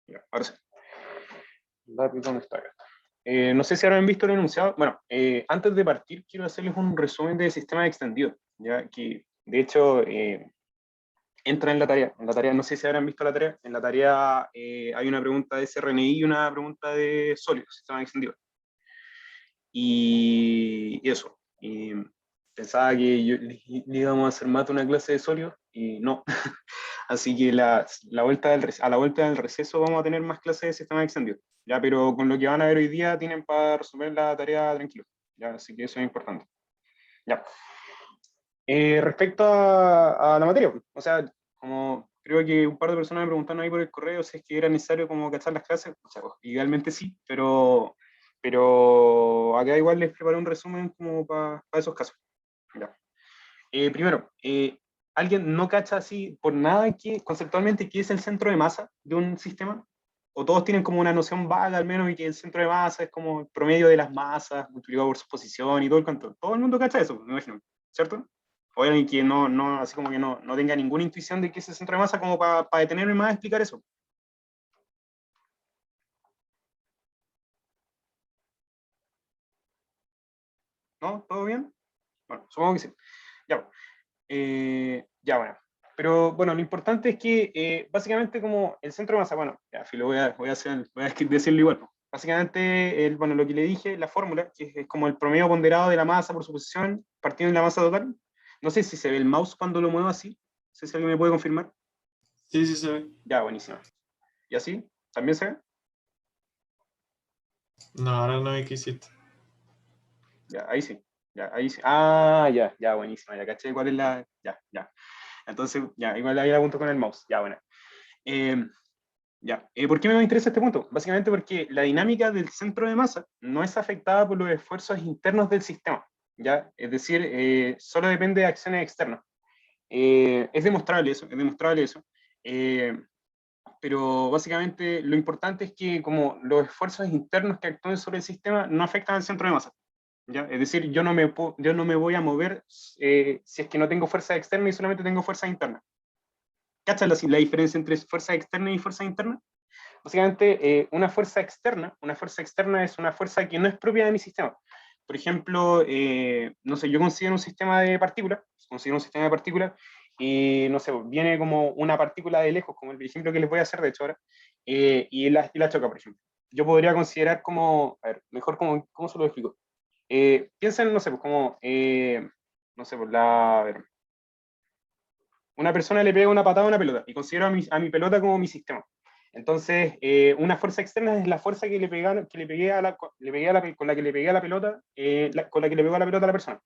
Ya, ahora sí. Lápiz, ¿dónde está acá? No sé si habrán visto el enunciado. Bueno, antes de partir, quiero hacerles un resumen de sistema extendido, ya que de hecho entra en la tarea. En la tarea, no sé si habrán visto la tarea. En la tarea hay una pregunta de SRNI y una pregunta de sólidos, sistema extendido. Y eso. Y pensaba que le íbamos a hacer más una clase de sólidos y no. Así que a la vuelta del receso vamos a tener más clases de sistema extendido. Ya, pero con lo que van a ver hoy día tienen para resolver la tarea tranquilo. Ya, así que eso es importante. Ya. Respecto a la materia, o sea, como creo que un par de personas me preguntaron ahí por el correo si es que era necesario como cachar las clases, o sea, idealmente sí, pero acá igual les preparé un resumen como para esos casos. Ya. Primero, ¿alguien no cacha así por nada que conceptualmente qué es el centro de masa de un sistema? ¿O todos tienen como una noción vaga al menos y que el centro de masa es como el promedio de las masas multiplicado por su posición y todo el cuento? Todo el mundo cacha eso, me imagino, ¿cierto? O alguien que no, así como que no tenga ninguna intuición de qué es el centro de masa como para detenerme más a explicar eso. ¿No? ¿Todo bien? Bueno, supongo que sí. Ya. Ya, bueno. Pero bueno, lo importante es que básicamente como el centro de masa, bueno, ya, filo, voy a decirlo igual. ¿No? Básicamente, bueno, lo que le dije, la fórmula, que es como el promedio ponderado de la masa por su posición, partiendo de la masa total. No sé si se ve el mouse cuando lo muevo así. No sé si alguien me puede confirmar. Sí, sí se ve. Ya, buenísimo. ¿Y así? ¿También se ve? No, ahora no hay que hiciste. Ya, ahí sí. Ya, ahí sí. Ah, ya, buenísimo. Ya caché cuál es la. Ya. Entonces, ya, igual ahí la apunto con el mouse. Ya, bueno. Eh, Ya. ¿Por qué me interesa este punto? Básicamente porque la dinámica del centro de masa no es afectada por los esfuerzos internos del sistema, ¿ya? Es decir, solo depende de acciones externas. Es demostrable eso, es demostrable eso. Eh, pero básicamente lo importante es que como los esfuerzos internos que actúen sobre el sistema no afectan al centro de masa, ¿ya? Es decir, yo no me voy a mover si es que no tengo fuerza externa y solamente tengo fuerza interna. ¿Cachas la diferencia entre fuerza externa y fuerza interna? Básicamente, una fuerza externa es una fuerza que no es propia de mi sistema. Por ejemplo, no sé, yo considero un sistema de partículas, y no sé, viene como una partícula de lejos, como el ejemplo que les voy a hacer de hecho ahora, y la choca, por ejemplo. Yo podría considerar como, a ver, mejor como, ¿cómo se lo explico? Piensen, no sé, pues como, no sé, pues a ver, una persona le pega una patada a una pelota y considero a mi pelota como mi sistema. Entonces, una fuerza externa es la fuerza que le pegué con la que le pegué a la pelota, con la que le pegó a la pelota a la persona.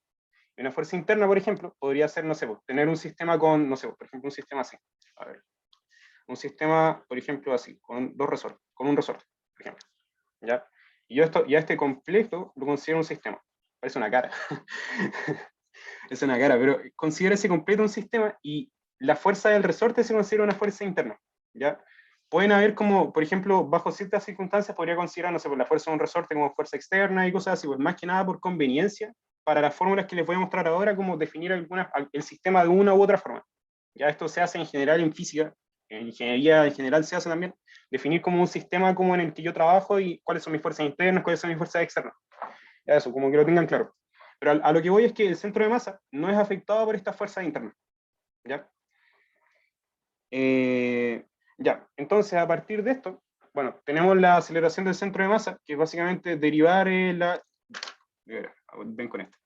Y una fuerza interna, por ejemplo, podría ser, no sé, pues, tener un sistema con, no sé, pues, por ejemplo, un sistema así. A ver, un sistema, por ejemplo, así, con dos resortes, con un resorte, por ejemplo. ¿Ya? Y yo ya este completo lo considero un sistema. Parece una cara. Es una cara, pero considera ese completo un sistema y la fuerza del resorte se considera una fuerza interna, ¿ya? Pueden haber como, por ejemplo, bajo ciertas circunstancias podría considerar, no sé, por la fuerza de un resorte como fuerza externa y cosas así, pues más que nada por conveniencia, para las fórmulas que les voy a mostrar ahora, como definir el sistema de una u otra forma. Ya esto se hace en general en física, en ingeniería en general se hace también, definir como un sistema como en el que yo trabajo y cuáles son mis fuerzas internas, cuáles son mis fuerzas externas. Ya eso, como que lo tengan claro. Pero a lo que voy es que el centro de masa no es afectado por estas fuerzas internas. ¿Ya? Ya, entonces a partir de esto, bueno, tenemos la aceleración del centro de masa, que es básicamente derivar ven con esto,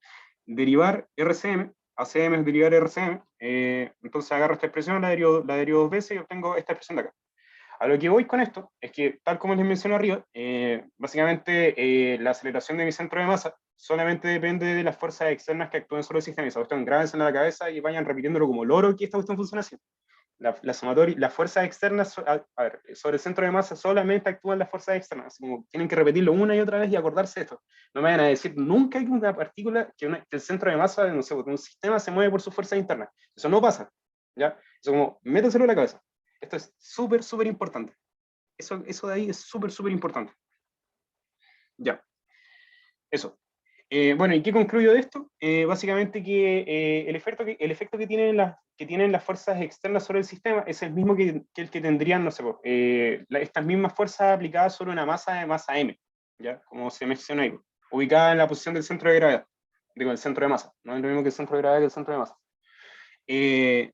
derivar RCM, ACM es derivar RCM, entonces agarro esta expresión, la derivo dos veces y obtengo esta expresión de acá. A lo que voy con esto es que, tal como les mencioné arriba, básicamente la aceleración de mi centro de masa solamente depende de las fuerzas externas que actúen sobre el sistema. Y esa cuestión, grábense en la cabeza y vayan repitiéndolo como loro que esta cuestión funciona así. Las fuerzas externas, a ver, sobre el centro de masa solamente actúan las fuerzas externas. Así como tienen que repetirlo una y otra vez y acordarse de esto. No me van a decir nunca que una partícula, que el centro de masa de no sé, un sistema se mueve por sus fuerzas internas. Eso no pasa. ¿Ya? Eso como, métenselo en la cabeza. Esto es súper, súper importante. Eso de ahí es súper, súper importante. Ya, eso. Bueno, ¿y qué concluyo de esto? Básicamente que, el efecto que tienen las fuerzas externas sobre el sistema es el mismo que el que tendrían, no sé, estas mismas fuerzas aplicadas sobre una masa de masa m, ¿ya? Como se menciona ahí, ubicada en la posición del centro de gravedad, digo, el centro de masa, no es lo mismo que el centro de gravedad que el centro de masa. Eh,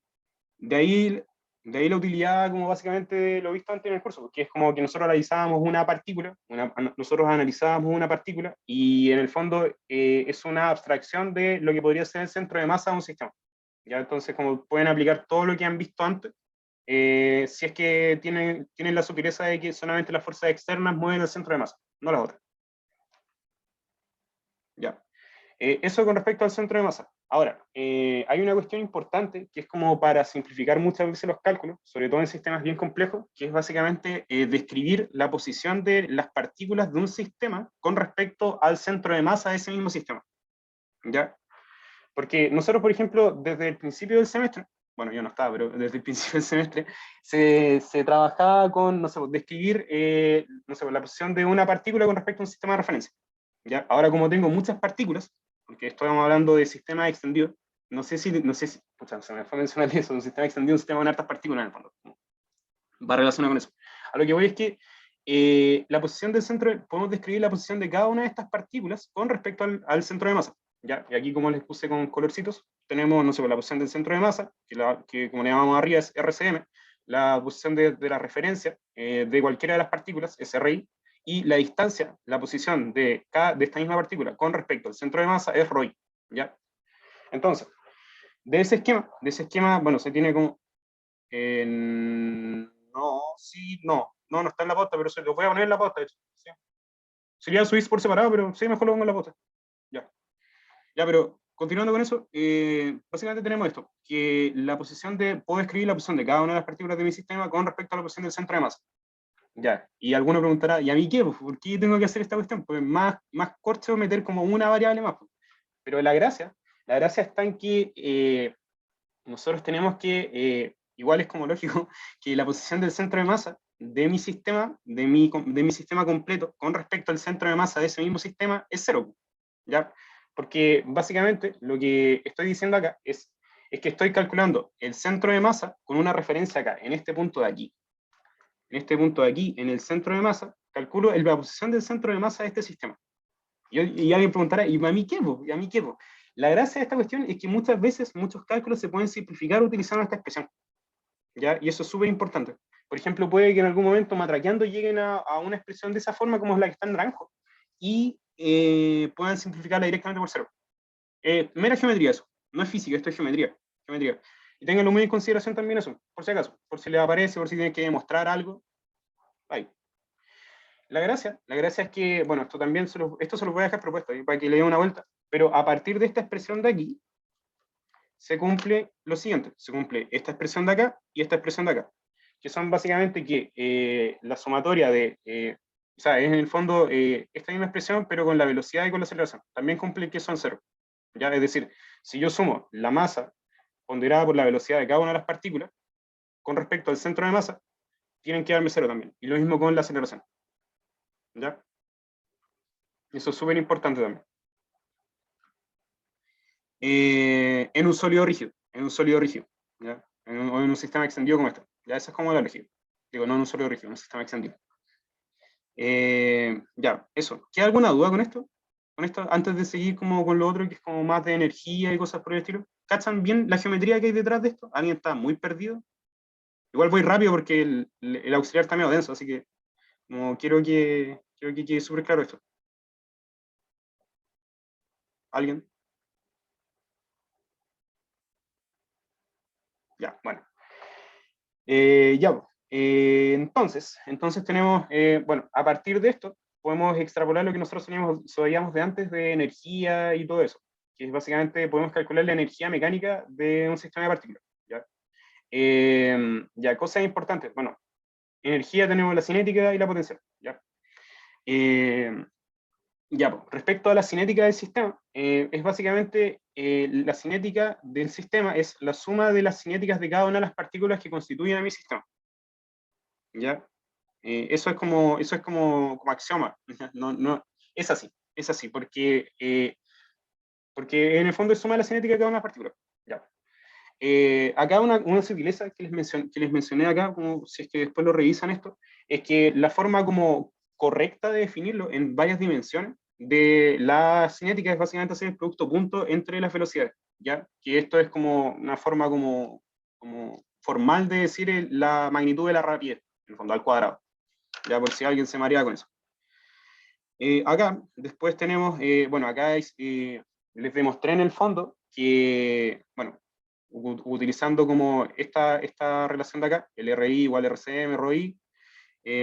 de ahí, de ahí la utilidad, como básicamente lo visto antes en el curso, que es como que nosotros analizábamos una partícula, nosotros analizábamos una partícula y en el fondo es una abstracción de lo que podría ser el centro de masa de un sistema. ¿Ya? Entonces, como pueden aplicar todo lo que han visto antes, si es que tienen la sutileza de que solamente las fuerzas externas mueven el centro de masa, no las otras. ¿Ya? Eso con respecto al centro de masa. Ahora, hay una cuestión importante que es como para simplificar muchas veces los cálculos, sobre todo en sistemas bien complejos, que es básicamente describir la posición de las partículas de un sistema con respecto al centro de masa de ese mismo sistema. ¿Ya? Porque nosotros, por ejemplo, desde el principio del semestre, bueno, yo no estaba, pero desde el principio del semestre, se trabajaba con, no sé, describir no sé, la posición de una partícula con respecto a un sistema de referencia. ¿Ya? Ahora, como tengo muchas partículas, porque estamos hablando de sistemas extendidos, no sé si, pucha, se me fue a mencionar eso, un sistema extendido, un sistema con hartas partículas en el fondo, va relacionado con eso. A lo que voy es que la posición del centro, podemos describir la posición de cada una de estas partículas con respecto al centro de masa. ¿Ya? Y aquí, como les puse con colorcitos, tenemos, no sé, la posición del centro de masa, que como le llamamos arriba es RCM, la posición de la referencia de cualquiera de las partículas es RI, y la distancia, la posición de esta misma partícula con respecto al centro de masa es ρ. ¿Ya? Entonces, de ese esquema, bueno, se tiene como... no, sí, no está en la posta, pero se lo voy a poner en la posta, de hecho. ¿Sí? Sería Swiss por separado, pero sí, mejor lo pongo en la posta. Ya, ya, pero continuando con eso, básicamente tenemos esto, que puedo escribir la posición de cada una de las partículas de mi sistema con respecto a la posición del centro de masa. Ya, y alguno preguntará, ¿y a mí qué? ¿Por qué tengo que hacer esta cuestión? Pues más corto meter como una variable más. Pero la gracia está en que nosotros tenemos que, igual es como lógico, que la posición del centro de masa de mi sistema, de mi sistema completo, con respecto al centro de masa de ese mismo sistema, es cero. ¿Ya? Porque básicamente lo que estoy diciendo acá es que estoy calculando el centro de masa con una referencia acá, en este punto de aquí. En este punto de aquí, en el centro de masa, calculo la posición del centro de masa de este sistema. Y alguien preguntará, ¿y a mí qué? ¿Y a mí qué? La gracia de esta cuestión es que muchas veces muchos cálculos se pueden simplificar utilizando esta expresión. ¿Ya? Y eso es súper importante. Por ejemplo, puede que en algún momento matraqueando lleguen a una expresión de esa forma como es la que está en naranjo y puedan simplificarla directamente por cero. Mera geometría eso. No es física, esto es geometría. Geometría. Y ténganlo muy en consideración también eso, por si acaso. Por si les aparece, por si tienen que demostrar algo. Ahí. La gracia es que, bueno, esto se lo voy a dejar propuesto para que le den una vuelta, pero a partir de esta expresión de aquí, se cumple lo siguiente, se cumple esta expresión de acá y esta expresión de acá, que son básicamente que la sumatoria o sea, es en el fondo esta misma expresión, pero con la velocidad y con la aceleración, también cumple que son cero, ¿ya? Es decir, si yo sumo la masa ponderada por la velocidad de cada una de las partículas con respecto al centro de masa, tienen que darme cero también, y lo mismo con la aceleración. ¿Ya? Eso es súper importante también. En un sólido rígido, ¿ya? O en un sistema extendido como este. Ya, esa es como la lógica. Digo, no en un sólido rígido, en un sistema extendido. Ya, eso. ¿Queda alguna duda con esto? Con esto, antes de seguir como con lo otro, que es como más de energía y cosas por el estilo. ¿Cachan bien la geometría que hay detrás de esto? ¿Alguien está muy perdido? Igual voy rápido porque el auxiliar está medio denso, así que no quiero que quede súper claro esto. ¿Alguien? Ya, bueno. Ya, entonces tenemos, bueno, a partir de esto podemos extrapolar lo que nosotros sabíamos de antes de energía y todo eso, que es básicamente podemos calcular la energía mecánica de un sistema de partículas. ¿Ya? Ya, cosas importantes. Bueno, energía tenemos la cinética y la potencial. ¿Ya? Ya, pues, respecto a la cinética del sistema, es básicamente la cinética del sistema es la suma de las cinéticas de cada una de las partículas que constituyen a mi sistema. ¿Ya? Eso es como axioma. No, es así, porque porque en el fondo es suma la cinética de cada una de las partículas. Ya. Acá una sutileza que les mencioné acá, como si es que después lo revisan esto, es que la forma como correcta de definirlo en varias dimensiones de la cinética es básicamente hacer el producto punto entre las velocidades, ¿ya? Que esto es como una forma como formal de decir la magnitud de la rapidez, en el fondo, al cuadrado, ya por si alguien se marea con eso. Acá, después tenemos, bueno, acá les demostré en el fondo que, bueno, utilizando como esta relación de acá, el RI igual RCM, ROI,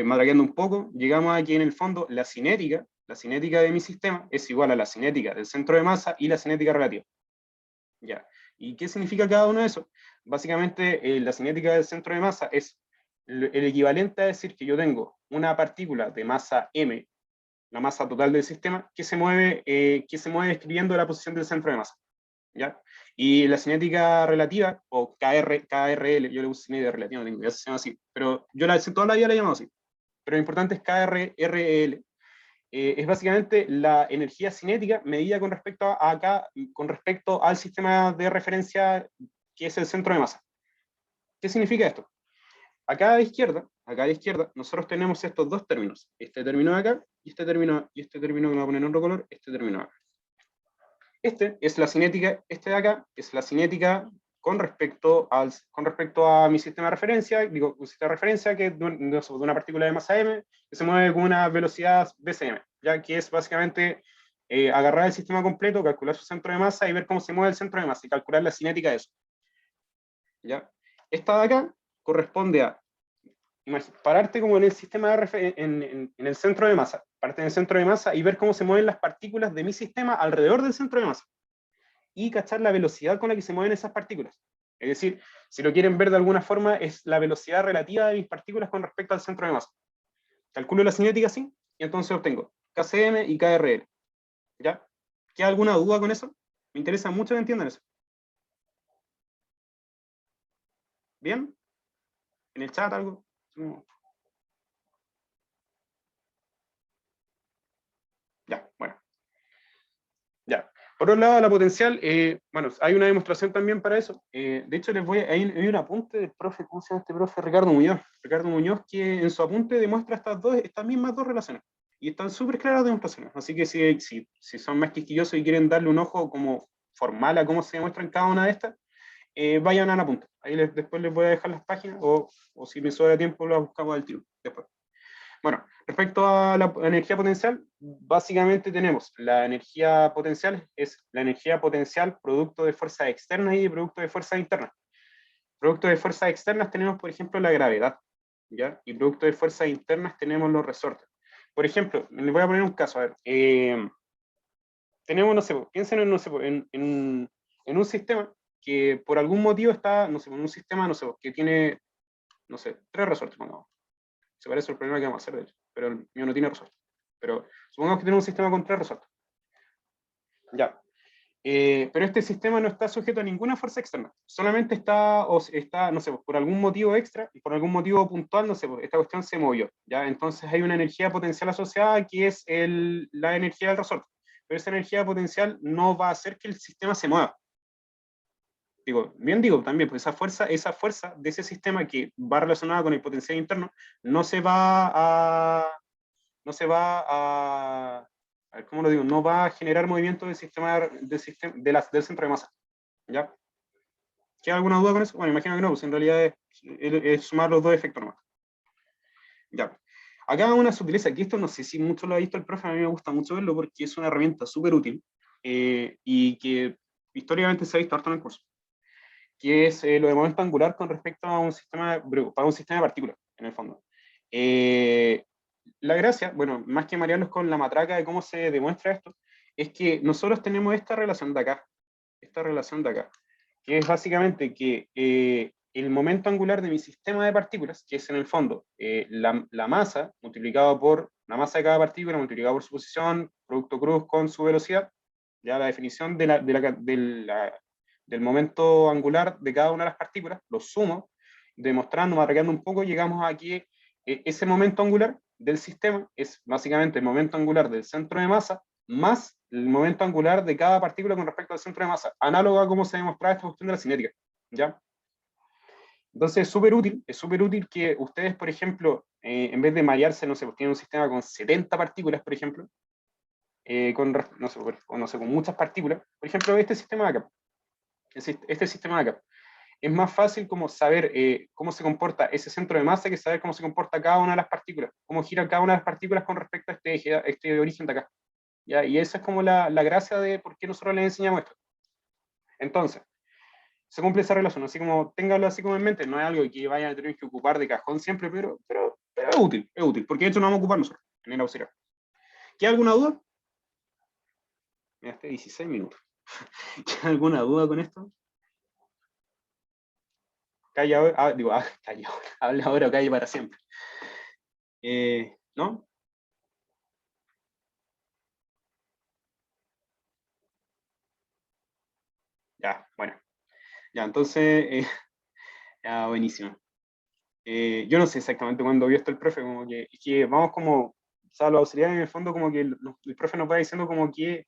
matraqueando un poco, llegamos aquí en el fondo, la cinética de mi sistema es igual a la cinética del centro de masa y la cinética relativa. Ya. ¿Y qué significa cada uno de esos? Básicamente, la cinética del centro de masa es el equivalente a decir que yo tengo una partícula de masa m, la masa total del sistema, que se mueve escribiendo la posición del centro de masa. ¿Ya? Y la cinética relativa, o KRL, yo le uso cinética relativa, no tengo idea si se llama así, pero yo toda la vida la he llamado así. Pero lo importante es KRL, es básicamente la energía cinética medida con respecto a acá, con respecto al sistema de referencia que es el centro de masa. ¿Qué significa esto? Acá a la izquierda, nosotros tenemos estos dos términos. Este término de acá y este término que me voy a poner en otro color, este término de acá. Este es la cinética, este de acá es la cinética con respecto a mi sistema de referencia, digo, un sistema de referencia que es de una partícula de masa m que se mueve con una velocidad BCM, ya que es básicamente agarrar el sistema completo, calcular su centro de masa y ver cómo se mueve el centro de masa y calcular la cinética de eso. ¿Ya? Esta de acá corresponde a pararte como en el sistema de en el centro de masa, parte en el centro de masa y ver cómo se mueven las partículas de mi sistema alrededor del centro de masa y cachar la velocidad con la que se mueven esas partículas. Es decir, si lo quieren ver de alguna forma, es la velocidad relativa de mis partículas con respecto al centro de masa. Calculo la cinética así y entonces obtengo KCM y KRL. ¿Ya? ¿Queda alguna duda con eso? Me interesa mucho que entiendan eso. ¿Bien? ¿En el chat algo? Ya, bueno. Ya. Por otro lado, la potencial, bueno, hay una demostración también para eso. De hecho, hay un apunte del profe, ¿cómo se llama este profe? Ricardo Muñoz. Ricardo Muñoz, que en su apunte demuestra estas mismas dos relaciones. Y están súper claras las demostraciones. Así que si son más quisquillosos y quieren darle un ojo como formal a cómo se demuestran cada una de estas, vayan al apunte. Ahí después les voy a dejar las páginas, o si me sobra tiempo, las buscamos al tiro después. Bueno, respecto a la energía potencial, básicamente tenemos la energía potencial, es la energía potencial producto de fuerzas externas y producto de fuerzas internas. Producto de fuerzas externas tenemos, por ejemplo, la gravedad, ¿ya? Y producto de fuerzas internas tenemos los resortes. Por ejemplo, les voy a poner un caso, a ver, tenemos, no sé, piensen en, no sé, en un sistema que por algún motivo está, no sé, en un sistema, no sé, que tiene, no sé, 3 resortes, pongamos. Se parece al problema que vamos a hacer, de hecho, pero el mío no tiene resorte. Pero supongamos que tenemos un sistema con 3 resortes. Ya. Pero este sistema no está sujeto a ninguna fuerza externa. Solamente está, no sé, por algún motivo extra y por algún motivo puntual, no sé, esta cuestión se movió. ¿Ya? Entonces hay una energía potencial asociada que es la energía del resorte. Pero esa energía potencial no va a hacer que el sistema se mueva. Digo también, pues esa fuerza de ese sistema que va relacionada con el potencial interno no se va a ver, ¿cómo lo digo? No va a generar movimiento del del centro de masa. ¿Ya? ¿Queda alguna duda con eso? Bueno, imagino que no, pues en realidad es sumar los dos efectos nomás. Ya. Acá una sutileza, que esto no sé si mucho lo ha visto el profe, a mí me gusta mucho verlo porque es una herramienta súper útil y que históricamente se ha visto harto en el curso, que es lo de momento angular con respecto a un sistema de partículas, en el fondo. La gracia, bueno, más que marearlos con la matraca de cómo se demuestra esto, es que nosotros tenemos esta relación de acá, que es básicamente que el momento angular de mi sistema de partículas, que es en el fondo la masa multiplicado por la masa de cada partícula multiplicado por su posición, producto cruz con su velocidad, ya la definición del momento angular de cada una de las partículas, lo sumo, demostrando, matraqueando un poco, llegamos a que ese momento angular del sistema es básicamente el momento angular del centro de masa más el momento angular de cada partícula con respecto al centro de masa, análogo a cómo se demostraba esta cuestión de la cinética, ¿ya? Entonces es súper útil que ustedes, por ejemplo, en vez de marearse, no sé, pues tienen un sistema con 70 partículas, por ejemplo, no sé, con muchas partículas, por ejemplo, este sistema de acá, este sistema de acá, es más fácil como saber cómo se comporta ese centro de masa que saber cómo se comporta cada una de las partículas, cómo gira cada una de las partículas con respecto a este eje, a este origen de acá. ¿Ya? Y esa es como la gracia de por qué nosotros les enseñamos esto. Entonces, se cumple esa relación, así como téngalo así como en mente, no es algo que vayan a tener que ocupar de cajón siempre, pero es útil, porque de hecho no vamos a ocupar nosotros en el auxiliar. ¿Queda alguna duda? Mira, 16 minutos. ¿Queda alguna duda con esto? Calla ahora, calla ahora, habla ahora o calle para siempre. ¿No? Ya, bueno. Ya, entonces, ya, buenísimo. Yo no sé exactamente cuándo vio esto el profe, como que vamos como, o sea, los auxiliares en el fondo como que el profe nos va diciendo como que,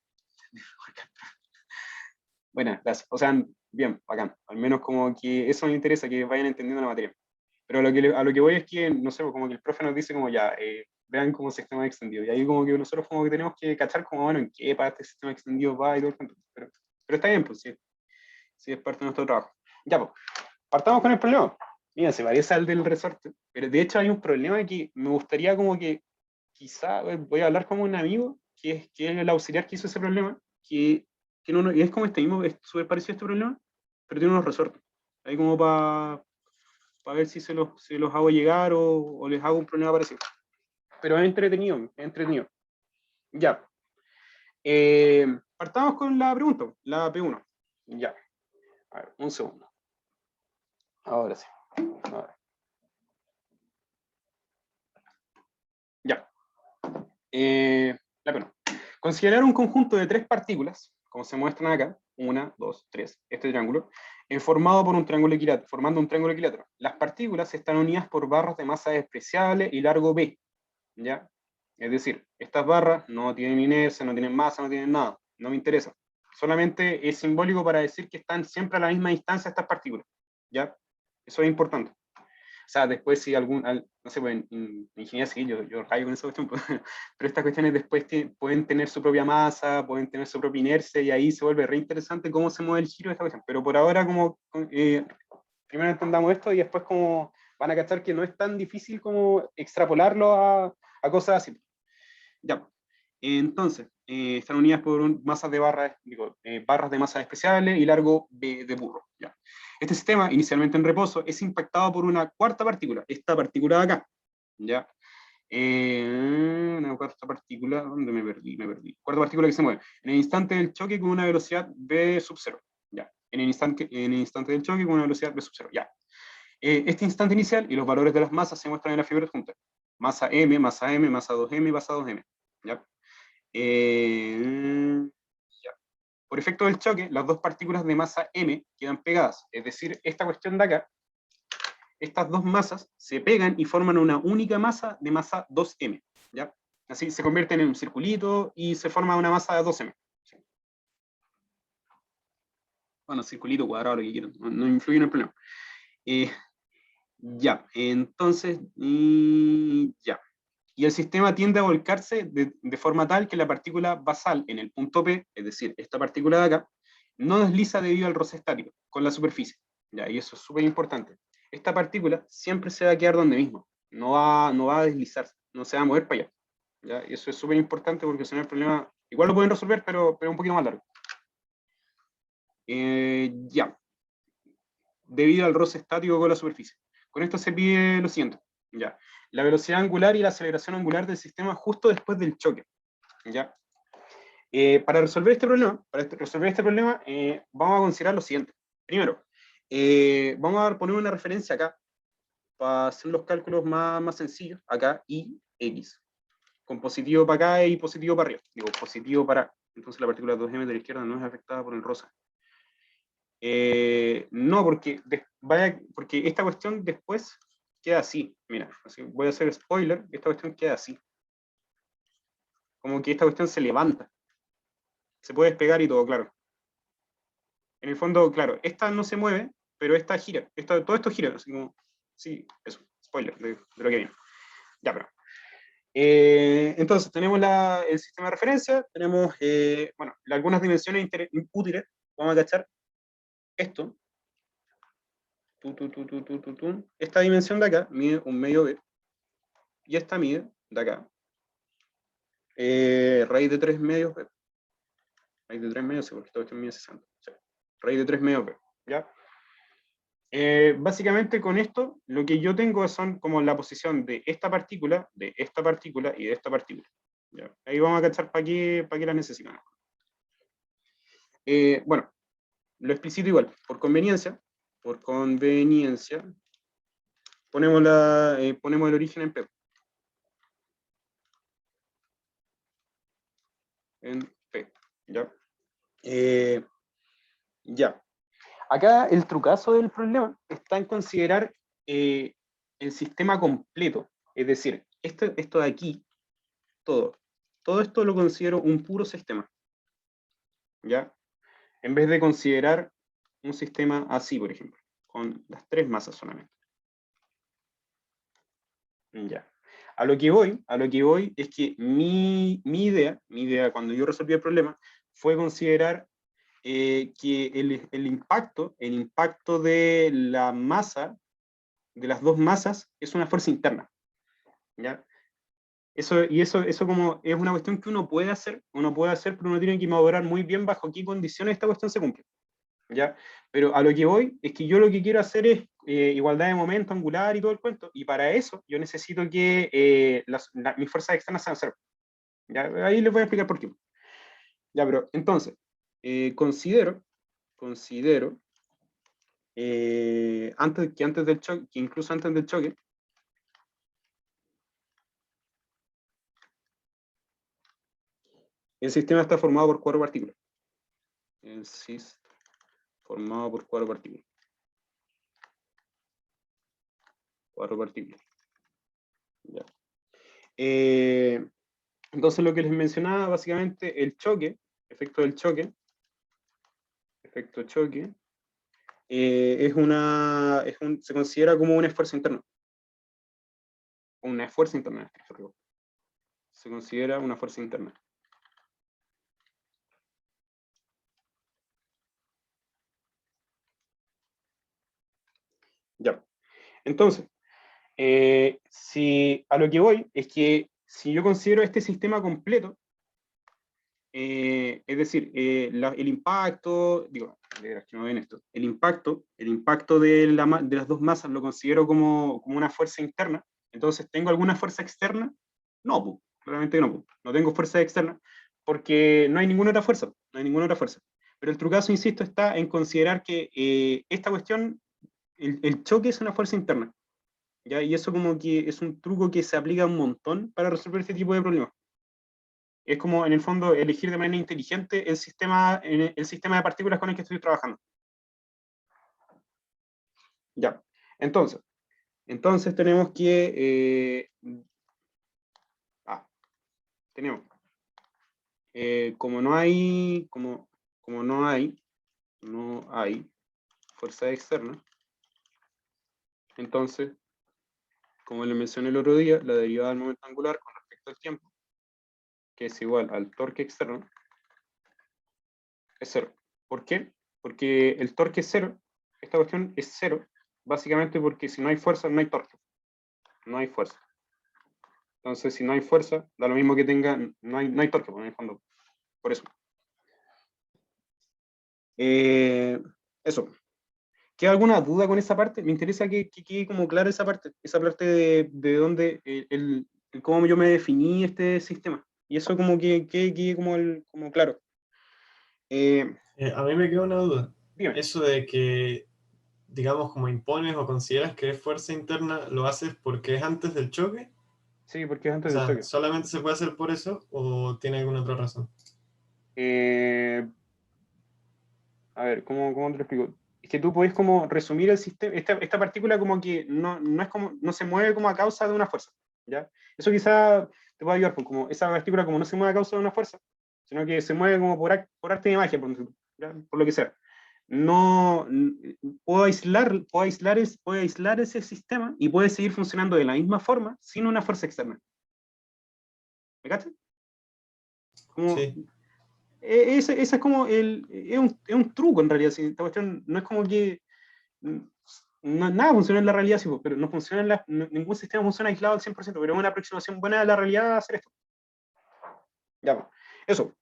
bueno, gracias, o sea, bien, bacán, al menos como que eso me interesa, que vayan entendiendo la materia. Pero a lo que voy es que, no sé, como que el profe nos dice como ya, vean como sistema extendido, y ahí como que nosotros como que tenemos que cachar como, bueno, en qué parte este sistema extendido va y todo el cuento. Pero está bien, pues sí es parte de nuestro trabajo. Ya, pues, partamos con el problema. Mira, se parece al del resorte, pero de hecho hay un problema que me gustaría como que quizá voy a hablar como un amigo que es el auxiliar que hizo ese problema, que tiene uno, y es como este mismo, es súper parecido a este problema, pero tiene unos resortes. Ahí como para ver si se los hago llegar o les hago un problema parecido. Pero es entretenido, es entretenido. Ya. Partamos con la pregunta, la P1. Ya. A ver, un segundo. Ahora sí. Ahora. Ya. La P1. Considerar un conjunto de tres partículas, como se muestran acá, una, dos, tres, este triángulo, formado por un triángulo equilátero, formando un triángulo equilátero. Las partículas están unidas por barras de masa despreciable y largo B, ¿ya? Es decir, estas barras no tienen inercia, no tienen masa, no tienen nada, no me interesa. Solamente es simbólico para decir que están siempre a la misma distancia estas partículas, ¿ya? Eso es importante. O sea, después si no sé, pues en ingeniería civil yo rayo con esa cuestión, pues, pero estas cuestiones después pueden tener su propia masa, pueden tener su propia inercia y ahí se vuelve re interesante cómo se mueve el giro de esta cuestión. Pero por ahora como primero entendamos esto y después como van a cachar que no es tan difícil como extrapolarlo a cosas así. Ya, entonces, están unidas por masas de barras, barras de masas especiales y largo de burro. Ya. Este sistema, inicialmente en reposo, es impactado por una cuarta partícula, esta partícula de acá. ¿Ya? Una cuarta partícula, ¿dónde me perdí? Cuarta partícula que se mueve. En el instante del choque con una velocidad v sub 0. ¿Ya? En el instante del choque con una velocidad v sub 0. ¿Ya? Este instante inicial y los valores de las masas se muestran en la figura juntas. Masa m, masa 2m, masa 2m. ¿Ya? Ya. Por efecto del choque, las dos partículas de masa m quedan pegadas. Es decir, esta cuestión de acá, estas dos masas se pegan y forman una única masa de masa 2m. ¿Ya? Así se convierten en un circulito y se forma una masa de 2m. ¿Sí? Bueno, circulito, cuadrado, lo que quieran. No influye en el problema. Ya, entonces, ya. Y el sistema tiende a volcarse de forma tal que la partícula basal en el punto P, es decir, esta partícula de acá, no desliza debido al roce estático con la superficie. ¿Ya? Y eso es súper importante. Esta partícula siempre se va a quedar donde mismo, no va a deslizarse, no se va a mover para allá. ¿Ya? Y eso es súper importante porque si no el problema, igual lo pueden resolver, pero un poquito más largo. Ya, debido al roce estático con la superficie. Con esto se pide lo siguiente. Ya. La velocidad angular y la aceleración angular del sistema justo después del choque. ¿Ya? Para resolver este problema, vamos a considerar lo siguiente. Primero, vamos a poner una referencia acá para hacer los cálculos más sencillos. Acá, y x. Con positivo para acá y positivo para arriba. Digo, positivo para... Entonces la partícula 2m de la izquierda no es afectada por el rosa. No, porque esta cuestión después queda así. Mira, así voy a hacer spoiler, esta cuestión queda así. Como que esta cuestión se levanta. se puede despegar y todo, claro. En el fondo, claro, esta no se mueve, pero esta gira. Todo esto gira, así como, sí, eso, spoiler de lo que viene. Ya, pero. Entonces, tenemos el sistema de referencia, tenemos, bueno, algunas dimensiones útiles. Vamos a cachar esto. Esta dimensión de acá mide un medio b, y esta mide de acá raíz de 3 medios b. Raíz de 3 medios, sí, porque todo esto mide 60. O sea, raíz de 3 medios b, ¿ya? Básicamente con esto, lo que yo tengo son como la posición de esta partícula y de esta partícula. ¿Ya? Ahí vamos a cachar para qué las necesitamos. Bueno, lo explicito igual, por conveniencia, ponemos el origen en P. En P, ¿ya? Ya. Acá el trucazo del problema está en considerar el sistema completo. Es decir, esto de aquí, todo esto lo considero un puro sistema. ¿Ya? En vez de considerar un sistema así, por ejemplo, con las 3 masas solamente. Ya. A lo que voy es que mi idea cuando yo resolví el problema fue considerar que el impacto de la masa, de las dos masas, es una fuerza interna. ¿Ya? Eso como es una cuestión que uno puede hacer, pero uno tiene que madurar muy bien bajo qué condiciones esta cuestión se cumple. ¿Ya? Pero a lo que voy es que yo lo que quiero hacer es igualdad de momento, angular y todo el cuento, y para eso yo necesito que mis fuerzas externas sean cero. ¿Ya? Ahí les voy a explicar por qué. Ya, pero entonces, considero antes del choque, que incluso antes del choque, el sistema está formado por 4 partículas. El sistema formado por 4 partículas. 4 partículas. Ya. Entonces lo que les mencionaba, básicamente, el choque, efecto del choque, se considera como un esfuerzo interno. Una fuerza interna. Se considera una fuerza interna. Ya. Entonces, si a lo que voy es que si yo considero este sistema completo, es decir, el impacto, digo, que no ven esto, el impacto de las dos masas lo considero como una fuerza interna. Entonces, ¿tengo alguna fuerza externa? No, pues, claramente no, pues. No tengo fuerza externa porque no hay ninguna otra fuerza, Pero el trucazo, insisto, está en considerar que esta cuestión, el choque es una fuerza interna. ¿Ya? Y eso como que es un truco que se aplica un montón para resolver este tipo de problemas. Es como, en el fondo, elegir de manera inteligente el sistema de partículas con el que estoy trabajando. Ya. Entonces tenemos que... tenemos... como no hay fuerza externa, entonces, como les mencioné el otro día, la derivada del momento angular con respecto al tiempo, que es igual al torque externo, es cero. ¿Por qué? Porque el torque es cero, esta cuestión es cero, básicamente porque si no hay fuerza, no hay torque. No hay fuerza. Entonces, si no hay fuerza, da lo mismo que tenga, no hay torque, en el fondo. Por eso. Eso. ¿Queda alguna duda con esa parte? Me interesa que quede como clara esa parte de dónde, cómo yo me definí este sistema. Y eso como que quede como claro. A mí me queda una duda. Dime. Eso de que, digamos, como impones o consideras que es fuerza interna, ¿lo haces porque es antes del choque? Sí, porque es O antes del sea, choque. ¿solamente se puede hacer por eso o tiene alguna otra razón? A ver, ¿cómo te lo explico? Es que tú podés como resumir el sistema, esta partícula como que no es como, no se mueve como a causa de una fuerza, ¿ya? Eso quizá te puede ayudar, pues como esa partícula como no se mueve a causa de una fuerza, sino que se mueve como por arte de magia, por lo que sea. No puedo aislar ese sistema y puede seguir funcionando de la misma forma sin una fuerza externa. ¿Me cachas? Sí. Ese es como es un truco en realidad. Si esta cuestión no es como que nada funciona en la realidad, sí, pero no funciona ningún sistema funciona aislado al 100%, pero es una aproximación buena de la realidad hacer esto. Ya, pues, eso.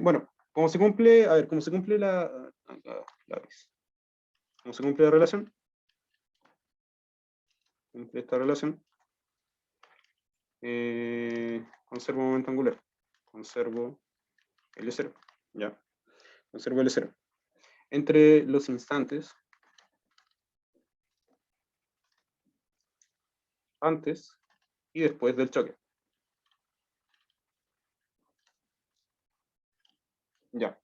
Bueno, ¿cómo se cumple? A ver, ¿cómo se cumple ¿cómo se cumple la relación? Cumple esta relación. Conservo momento angular. Conservo L0. Ya. Conservo L0. Entre los instantes antes y después del choque. Ya.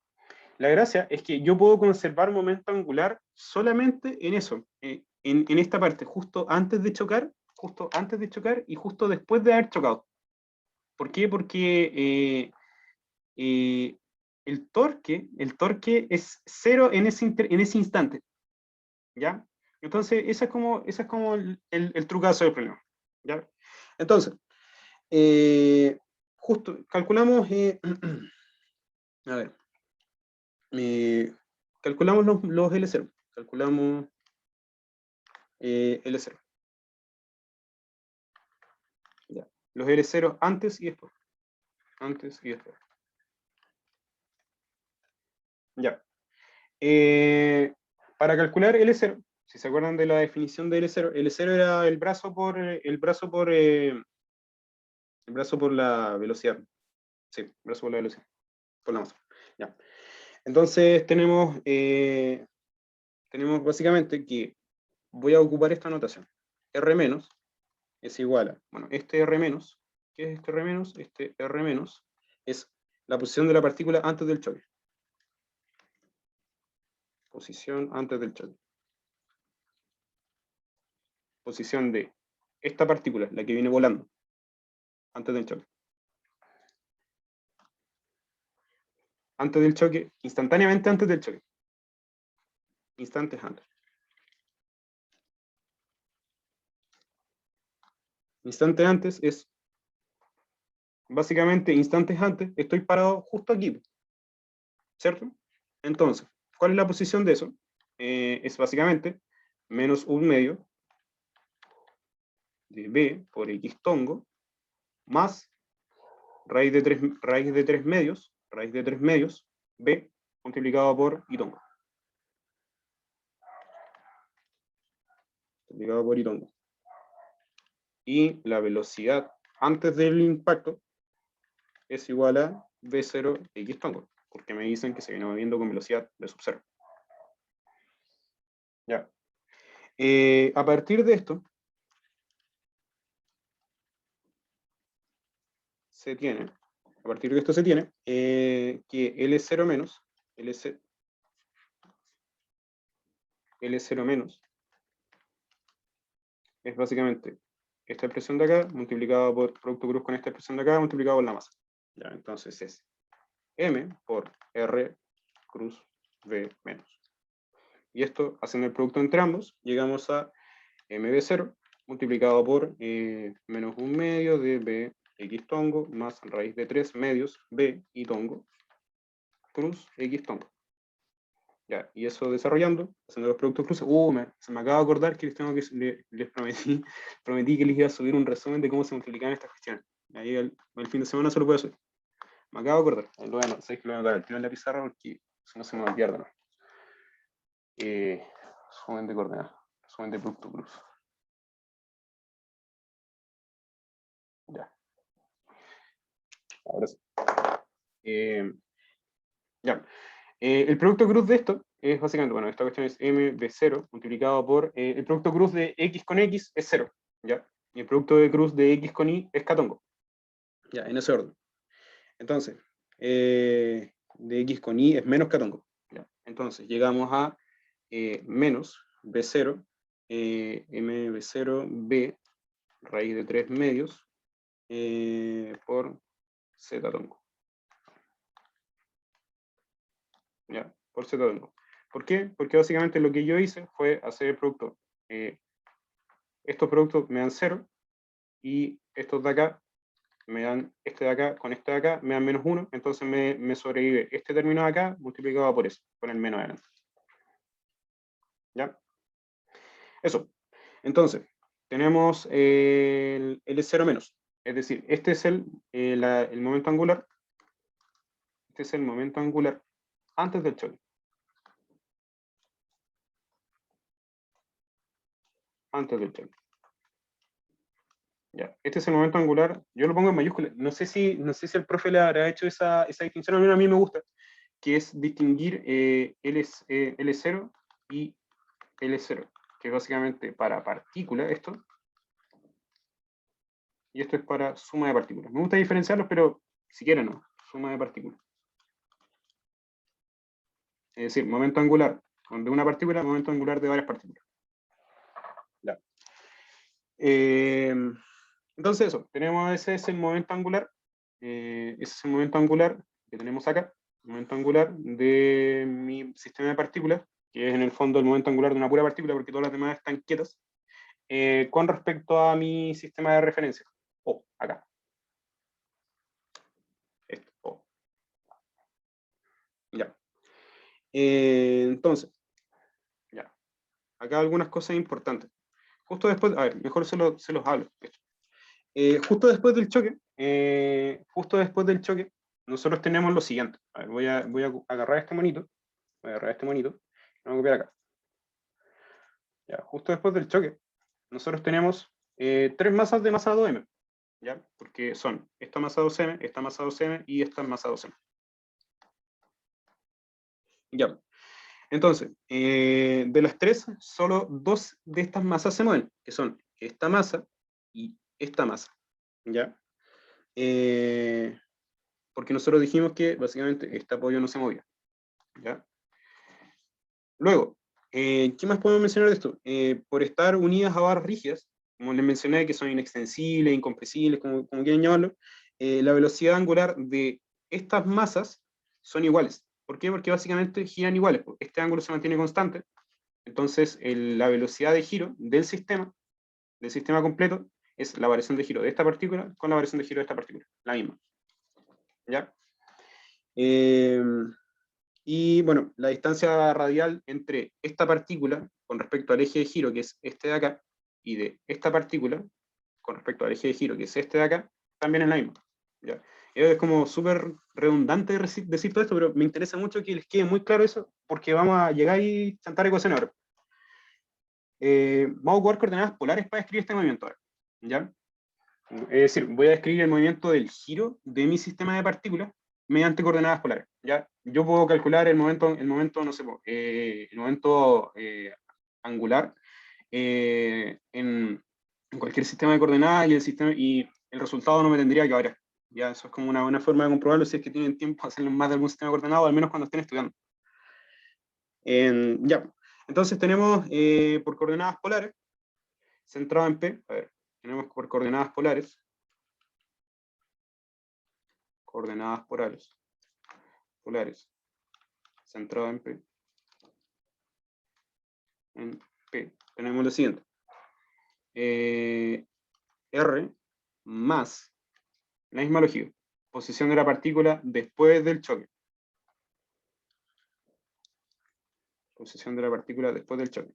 La gracia es que yo puedo conservar momento angular solamente en eso, en esta parte, justo antes de chocar y justo después de haber chocado. ¿Por qué? Porque el torque es cero en ese instante. ¿Ya? Entonces, ese es como el trucazo del problema. ¿Ya? Entonces, justo, calculamos, a ver, calculamos los L0. Calculamos L0. Ya. Los L0 antes y después. Antes y después. Ya. Para calcular L0, si se acuerdan de la definición de L0, L0 era el brazo por la velocidad. Sí, el brazo por la velocidad. Por la masa. Ya. Entonces tenemos básicamente que voy a ocupar esta notación. R menos es igual a, bueno, este R menos, ¿qué es este R menos? Este R menos es la posición de la partícula antes del choque. Posición antes del choque. Posición de esta partícula, la que viene volando, antes del choque. Antes del choque, instantáneamente antes del choque. Instantes antes. Instantes antes es, básicamente, instantes antes, estoy parado justo aquí, ¿cierto? Entonces, ¿cuál es la posición de eso? Es básicamente menos 1/2 de B por X tongo más raíz de 3 medios, B multiplicado por Y tongo. Multiplicado por Y tongo. Y la velocidad antes del impacto es igual a V0 X tongo, porque me dicen que se viene moviendo con velocidad de sub 0. Ya. A partir de esto, se tiene que L0 menos, L0 menos es básicamente esta expresión de acá multiplicado por producto cruz con esta expresión de acá multiplicado por la masa. Ya, entonces es M por R cruz V menos. Y esto, haciendo el producto entre ambos, llegamos a MB0 multiplicado por menos 1/2 de B X tongo más raíz de 3 medios B y tongo cruz X tongo. Ya, y eso desarrollando, haciendo los productos cruces. Se me acaba de acordar que les prometí que les iba a subir un resumen de cómo se multiplicaban estas cuestiones. Ahí el fin de semana se lo puedo subir. Me acabo de acordar. Lo voy a anotar al tiro en la pizarra porque si no se me pierde, ¿no? Resumen de coordenadas. Resumen de producto cruz. Ya. Ahora sí. Ya. El producto cruz de esto es básicamente, bueno, esta cuestión es m de 0 multiplicado por el producto cruz de x con x es 0, ¿ya? Y el producto de cruz de x con y es catongo. Ya, en ese orden. Entonces, de x con y es menos catongo. ¿Ya? Entonces, llegamos a menos b0, m b0 b raíz de 3 medios por z tongo. ¿ya? Por z tongo. ¿Por qué? Porque básicamente lo que yo hice fue hacer el producto. Estos productos me dan 0 y estos de acá me dan este de acá con este de acá, me dan -1, entonces me sobrevive este término de acá multiplicado por eso, con el menos adelante. ¿Ya? Eso. Entonces, tenemos el L0 menos, es decir, este es el momento angular, este es el momento angular antes del choque. Antes del choque. Ya, este es el momento angular, yo lo pongo en mayúscula, no sé si el profe le habrá hecho esa distinción, a mí me gusta, que es distinguir L0 y L0, que es básicamente para partícula esto, y esto es para suma de partículas. Me gusta diferenciarlos, pero si quieren no, suma de partículas. Es decir, momento angular de una partícula, momento angular de varias partículas. Ya. Entonces eso, ese es el momento angular, ese es el momento angular que tenemos acá, el momento angular de mi sistema de partículas, que es en el fondo el momento angular de una pura partícula, porque todas las demás están quietas, con respecto a mi sistema de referencia. Acá. Esto, Ya. Entonces, ya. Acá algunas cosas importantes. Justo después, a ver, mejor se los hablo. Justo después del choque, nosotros tenemos lo siguiente. A ver, voy a agarrar este monito. Voy a agarrar este monito. Lo voy a copiar acá. Ya, justo después del choque, nosotros tenemos 3 masas de masa 2m. ¿Ya? Porque son esta masa 2m, esta masa 2m y esta masa 2m. Ya. Entonces, de las 3, solo 2 de estas masas se mueven, que son esta masa y esta masa. ¿Ya? Porque nosotros dijimos que básicamente este apoyo no se movía. ¿Ya? Luego, ¿qué más podemos mencionar de esto? Por estar unidas a barras rígidas, como les mencioné, que son inextensibles, incompresibles, como quieran llamarlo, la velocidad angular de estas masas son iguales. ¿Por qué? Porque básicamente giran iguales. Este ángulo se mantiene constante. Entonces, la velocidad de giro del sistema completo, es la variación de giro de esta partícula con la variación de giro de esta partícula. La misma. ¿Ya? Y bueno, la distancia radial entre esta partícula con respecto al eje de giro, que es este de acá, y de esta partícula con respecto al eje de giro, que es este de acá, también es la misma. ¿Ya? Es como súper redundante decir todo esto, pero me interesa mucho que les quede muy claro eso, porque vamos a llegar y chantar ecuaciones ahora. Vamos a ocupar coordenadas polares para describir este movimiento ahora. ¿Ya? Es decir, voy a describir el movimiento del giro de mi sistema de partículas mediante coordenadas polares. ¿Ya? Yo puedo calcular el momento no sé, el momento angular en cualquier sistema de coordenadas y el resultado no me tendría que variar. ¿Ya? Eso es como una buena forma de comprobarlo si es que tienen tiempo de hacerlo en más de algún sistema de coordenadas, o al menos cuando estén estudiando. Ya. Entonces tenemos por coordenadas polares, centrado en P, a ver, tenemos por coordenadas polares, centrado en P, tenemos lo siguiente. R más la misma lógica, posición de la partícula después del choque. Posición de la partícula después del choque.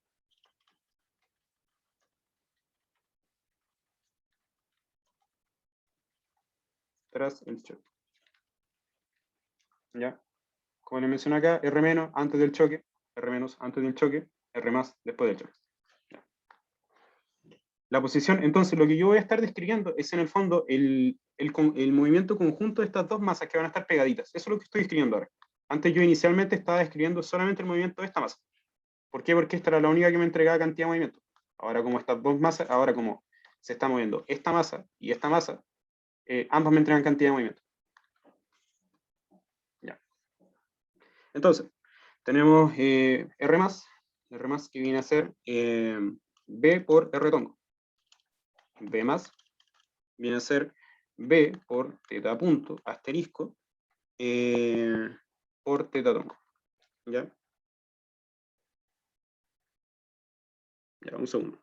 Tras el choque. ¿Ya? Como les mencioné acá, R menos antes del choque, R menos antes del choque, R más después del choque. La posición, entonces lo que yo voy a estar describiendo es en el fondo el movimiento conjunto de estas dos masas que van a estar pegaditas. Eso es lo que estoy describiendo ahora. Antes yo inicialmente estaba describiendo solamente el movimiento de esta masa. ¿Por qué? Porque esta era la única que me entregaba cantidad de movimiento. Ahora como estas dos masas, ahora como se está moviendo esta masa y esta masa, ambas me entregan cantidad de movimiento. Ya. Entonces, tenemos R más que viene a ser B por R tongo. B más viene a ser B por teta punto asterisco por teta tongo. ¿Ya? Ya, un segundo.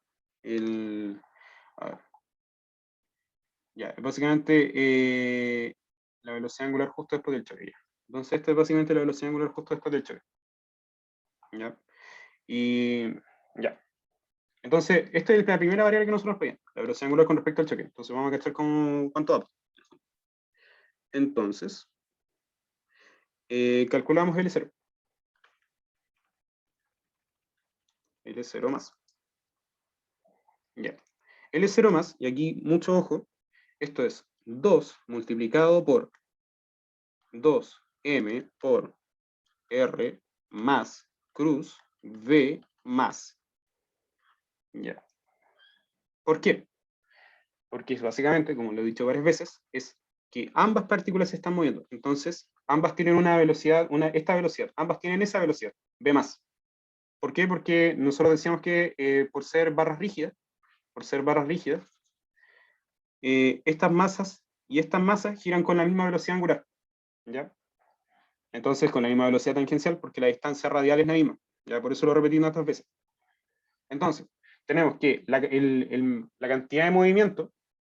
A ver. Ya, básicamente la velocidad angular justo después del choque. Ya. Entonces, esta es básicamente la velocidad angular justo después del choque. ¿Ya? Y ya. Entonces, esta es la primera variable que nosotros pedimos, la velocidad angular con respecto al choque. Entonces, vamos a cachar con cuánto da. Entonces, calculamos L0. L0 más. Ya. L0 más, y aquí mucho ojo, esto es 2 multiplicado por 2m por r más cruz v más. Ya. ¿Por qué? Porque es básicamente, como lo he dicho varias veces, es que ambas partículas se están moviendo. Entonces, ambas tienen una velocidad, esta velocidad, ambas tienen esa velocidad, v más. ¿Por qué? Porque nosotros decíamos que por ser barras rígidas, estas masas y estas masas giran con la misma velocidad angular. ¿Ya? Entonces, con la misma velocidad tangencial, porque la distancia radial es la misma. ¿Ya? Por eso lo repetimos tantas veces. Entonces, tenemos que la cantidad de movimiento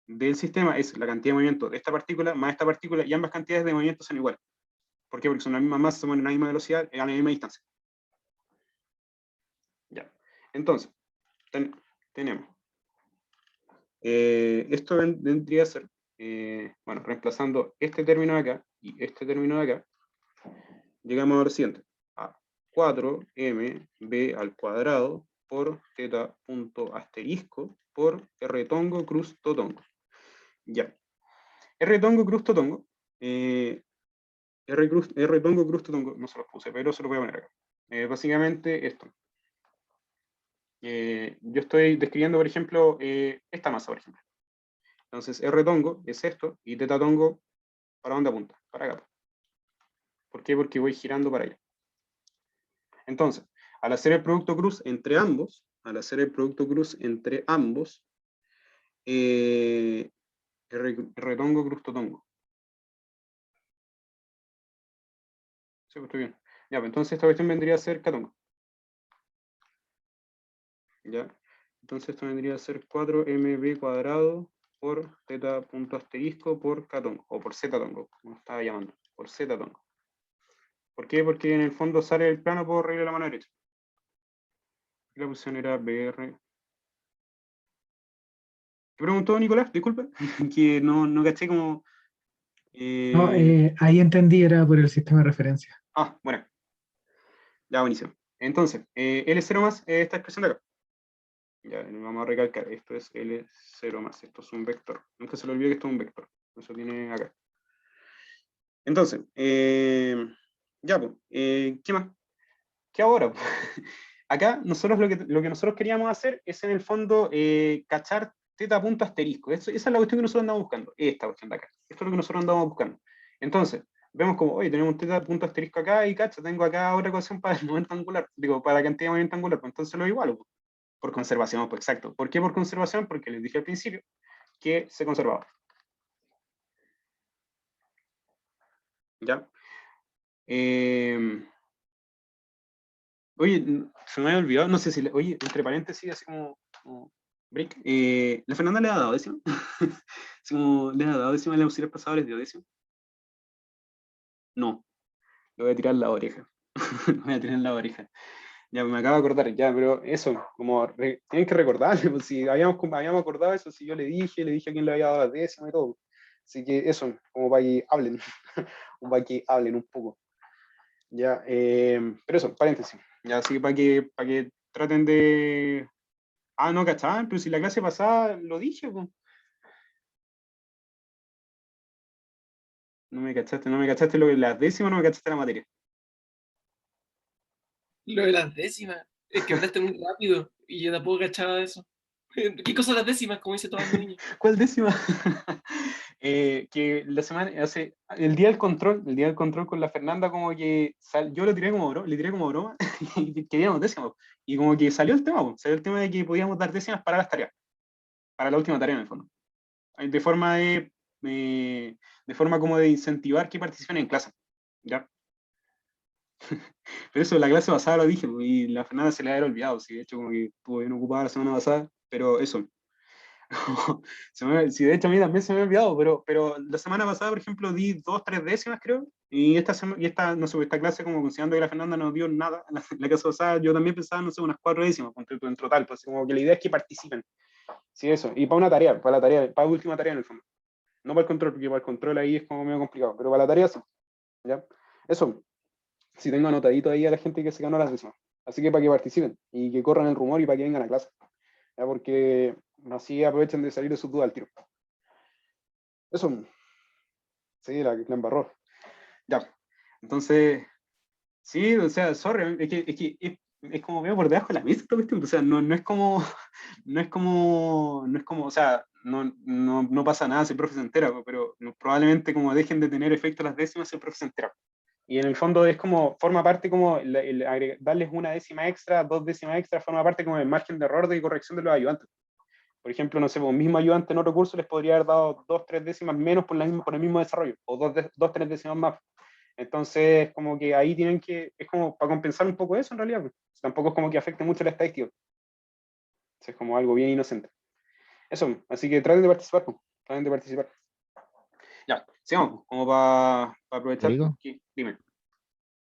del sistema es la cantidad de movimiento de esta partícula más esta partícula, y ambas cantidades de movimiento son iguales. ¿Por qué? Porque son la misma masa, se mueven a la misma velocidad, a la misma distancia. Ya. Entonces, tenemos. Esto vendría a ser, bueno, reemplazando este término de acá y este término de acá, llegamos a lo siguiente, a 4mb al cuadrado por teta punto asterisco por r tongo cruz totongo. Ya. R tongo cruz totongo, R tongo cruz totongo, no se los puse, pero se lo voy a poner acá. Básicamente esto. Yo estoy describiendo, por ejemplo, esta masa, por ejemplo. Entonces, R tongo es esto, y teta tongo, ¿para dónde apunta? Para acá. ¿Por qué? Porque voy girando para allá. Entonces, al hacer el producto cruz entre ambos, R tongo cruz totongo. Sí, pues estoy bien. Ya, pues entonces esta cuestión vendría a ser K tongo. ¿Ya? Entonces esto vendría a ser 4mb cuadrado por teta punto asterisco por k tongo, o por z tongo, como estaba llamando, por z tongo. ¿Por qué? Porque en el fondo sale el plano por regla de la mano derecha. La posición era BR. ¿Te preguntó Nicolás? Disculpa, que no caché como... No, ahí entendí, era por el sistema de referencia. Bueno, ya buenísimo. Entonces, L0 más esta expresión de acá. Ya, vamos a recalcar, esto es L0 más, esto es un vector. Nunca se le olvide que esto es un vector. Eso tiene acá. Entonces, ya, pues, ¿qué más? ¿Qué ahora? Acá nosotros lo que nosotros queríamos hacer es en el fondo cachar teta punto asterisco. Esa es la cuestión que nosotros andamos buscando. Esta cuestión de acá. Esto es lo que nosotros andamos buscando. Entonces, vemos como, oye, tenemos un teta punto asterisco acá y cacha, tengo acá otra ecuación para el momento angular. Digo, para la cantidad de movimiento angular. Pues entonces lo igualo. Pues, por conservación, pues exacto. ¿Por qué por conservación? Porque les dije al principio que se conservaba. ¿Ya? Oye, se me había olvidado, no sé si, oye, entre paréntesis, así como break, ¿la Fernanda le ha dado décima? Así como, ¿le ha dado décima en los auxiliares pasadores de décima? No, le voy a tirar la oreja. Le voy a tirar la oreja. Ya, me acabo de acordar, ya, pero eso, como, tienen que recordarle, pues si habíamos acordado eso, si yo le dije a quién le había dado la décima y todo. Así que eso, como para que hablen, como para que hablen un poco. Ya, pero eso, paréntesis. Ya, así que para que traten de. No cachaban, pero si la clase pasada lo dije, po. No me cachaste lo de las décimas, no me cachaste la materia. Lo de las décimas. Es que hablaste muy rápido y yo tampoco cachaba eso. ¿Qué cosa las décimas, como dice toda mi niña? ¿Cuál décima? Que la semana, el día del control con la Fernanda, como que yo le tiré como broma, y queríamos décimas, y como que salió el tema, salió el tema de que podíamos dar décimas para las tareas, para la última tarea en el fondo. De forma de forma como de incentivar que participen en clase. ¿Ya? Pero eso, la clase pasada lo dije, pues, y la Fernanda se le había olvidado, sí, de hecho como que estuvo bien ocupada la semana pasada, pero eso. Sí, de hecho a mí también se me ha olvidado, pero la semana pasada, por ejemplo, di 2, 3 décimas, creo, y esta, no sé, esta clase, como considerando que la Fernanda no dio nada, la clase pasada yo también pensaba, no sé, unas 4 décimas, en total, pues como que la idea es que participen. Sí, eso, y para una tarea, para la tarea, para la última tarea en el fondo. No para el control, porque para el control ahí es como medio complicado, pero para la tarea sí, ¿ya? Eso, si tengo anotadito ahí a la gente que se ganó las décimas. Así que para que participen y que corran el rumor y para que vengan a clase, ¿ya? Porque así aprovechan de salir de sus dudas al tiro. Eso, sí, la embarró. Ya, entonces, sí, o sea, sorry, es como veo por debajo de la mesa esta cuestión, o sea, no es como, o sea, no pasa nada si el profe se entera, pero probablemente como dejen de tener efecto las décimas si el profe se entera. Y en el fondo es como, forma parte como, darles 1 décima extra, 2 décimas extra, forma parte como del margen de error de corrección de los ayudantes. Por ejemplo, no sé, un mismo ayudante en otro curso les podría haber dado 2, 3 décimas menos por el mismo desarrollo, o 2, 3 décimas más. Entonces, como que ahí tienen que, es como para compensar un poco eso en realidad, pues. Tampoco es como que afecte mucho la estadística. Es como algo bien inocente. Eso, así que traten de participar, pues. Traten de participar. Ya, sigamos, como para aprovechar. Rodrigo, Dime.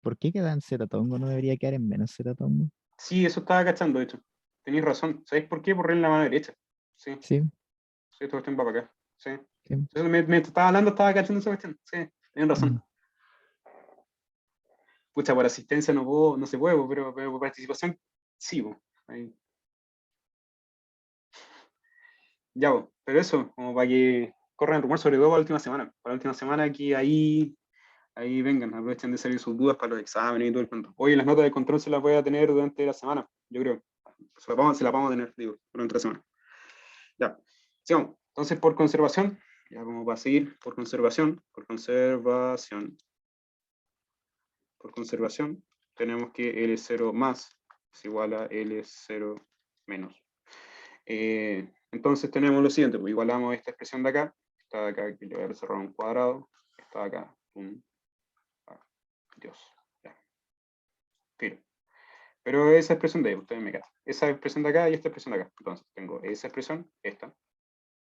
¿por qué queda en Z-Tongo? ¿No debería quedar en menos Z-Tongo? Sí, eso estaba cachando, de hecho. Tenéis razón. ¿Sabéis por qué? Por en la mano derecha. Sí, Sí, sí, esto está para acá. Sí. sí. Entonces, me estaba hablando, estaba cachando esa cuestión. Sí, tenían razón. Mm. Pucha, por asistencia no se puede, pero por participación sí, po. Ahí. Ya, po. Pero eso, como para que corran el rumor, sobre todo para la última semana. Para la última semana aquí, ahí vengan, aprovechen de salir sus dudas para los exámenes y todo el cuento. Oye, las notas de control se las voy a tener durante la semana, yo creo. Se las vamos a tener, digo, durante la semana. Ya, sigamos. Entonces, por conservación, ya como para seguir, por conservación, tenemos que L0 más es igual a L0 menos. Entonces tenemos lo siguiente, pues igualamos esta expresión de acá, esta de acá que le voy a cerrar un cuadrado, esta de acá, Dios, ya, filo. Pero esa expresión de ahí, ustedes me cachan. Esa expresión de acá y esta expresión de acá. Entonces tengo esa expresión, esta,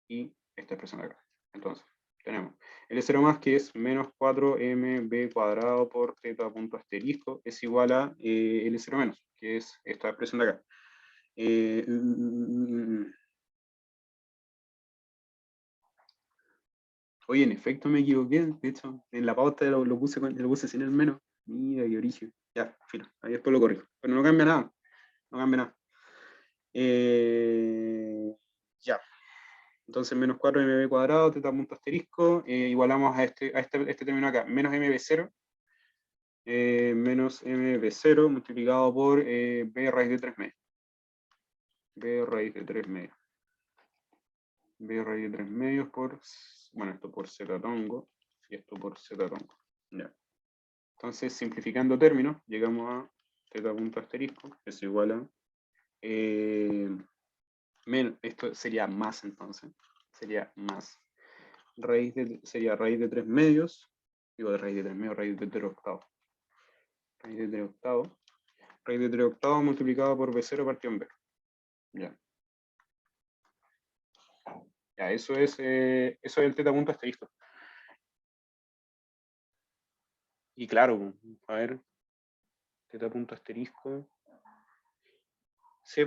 y esta expresión de acá. Entonces, tenemos L0 más, que es menos 4mb cuadrado por θ punto asterisco, es igual a L0 menos, que es esta expresión de acá. Oye, en efecto me equivoqué, de hecho, en la pauta lo puse sin el menos. Mira, qué origen. Ya, filo, ahí después lo corrijo. Pero no cambia nada, no cambia nada. Ya. Entonces, menos 4mb cuadrado, θ punto asterisco, igualamos a este término acá, menos mb0, menos mb0 multiplicado por b raíz de 3 medios. B raíz de 3 medios. B raíz de 3 medios por, bueno, esto por z tongo, y esto por z tongo. Ya. Entonces, simplificando términos, llegamos a θ punto asterisco, es igual a, esto sería más entonces, sería más. Sería raíz de 3 medios, digo de raíz de 3 medios, raíz de 3 octavos. Raíz de 3 octavos. Raíz de 3 octavos multiplicado por B0 partido en B. Ya. Ya, eso es el θ punto asterisco. Y claro, a ver, θ punto asterisco. Sí,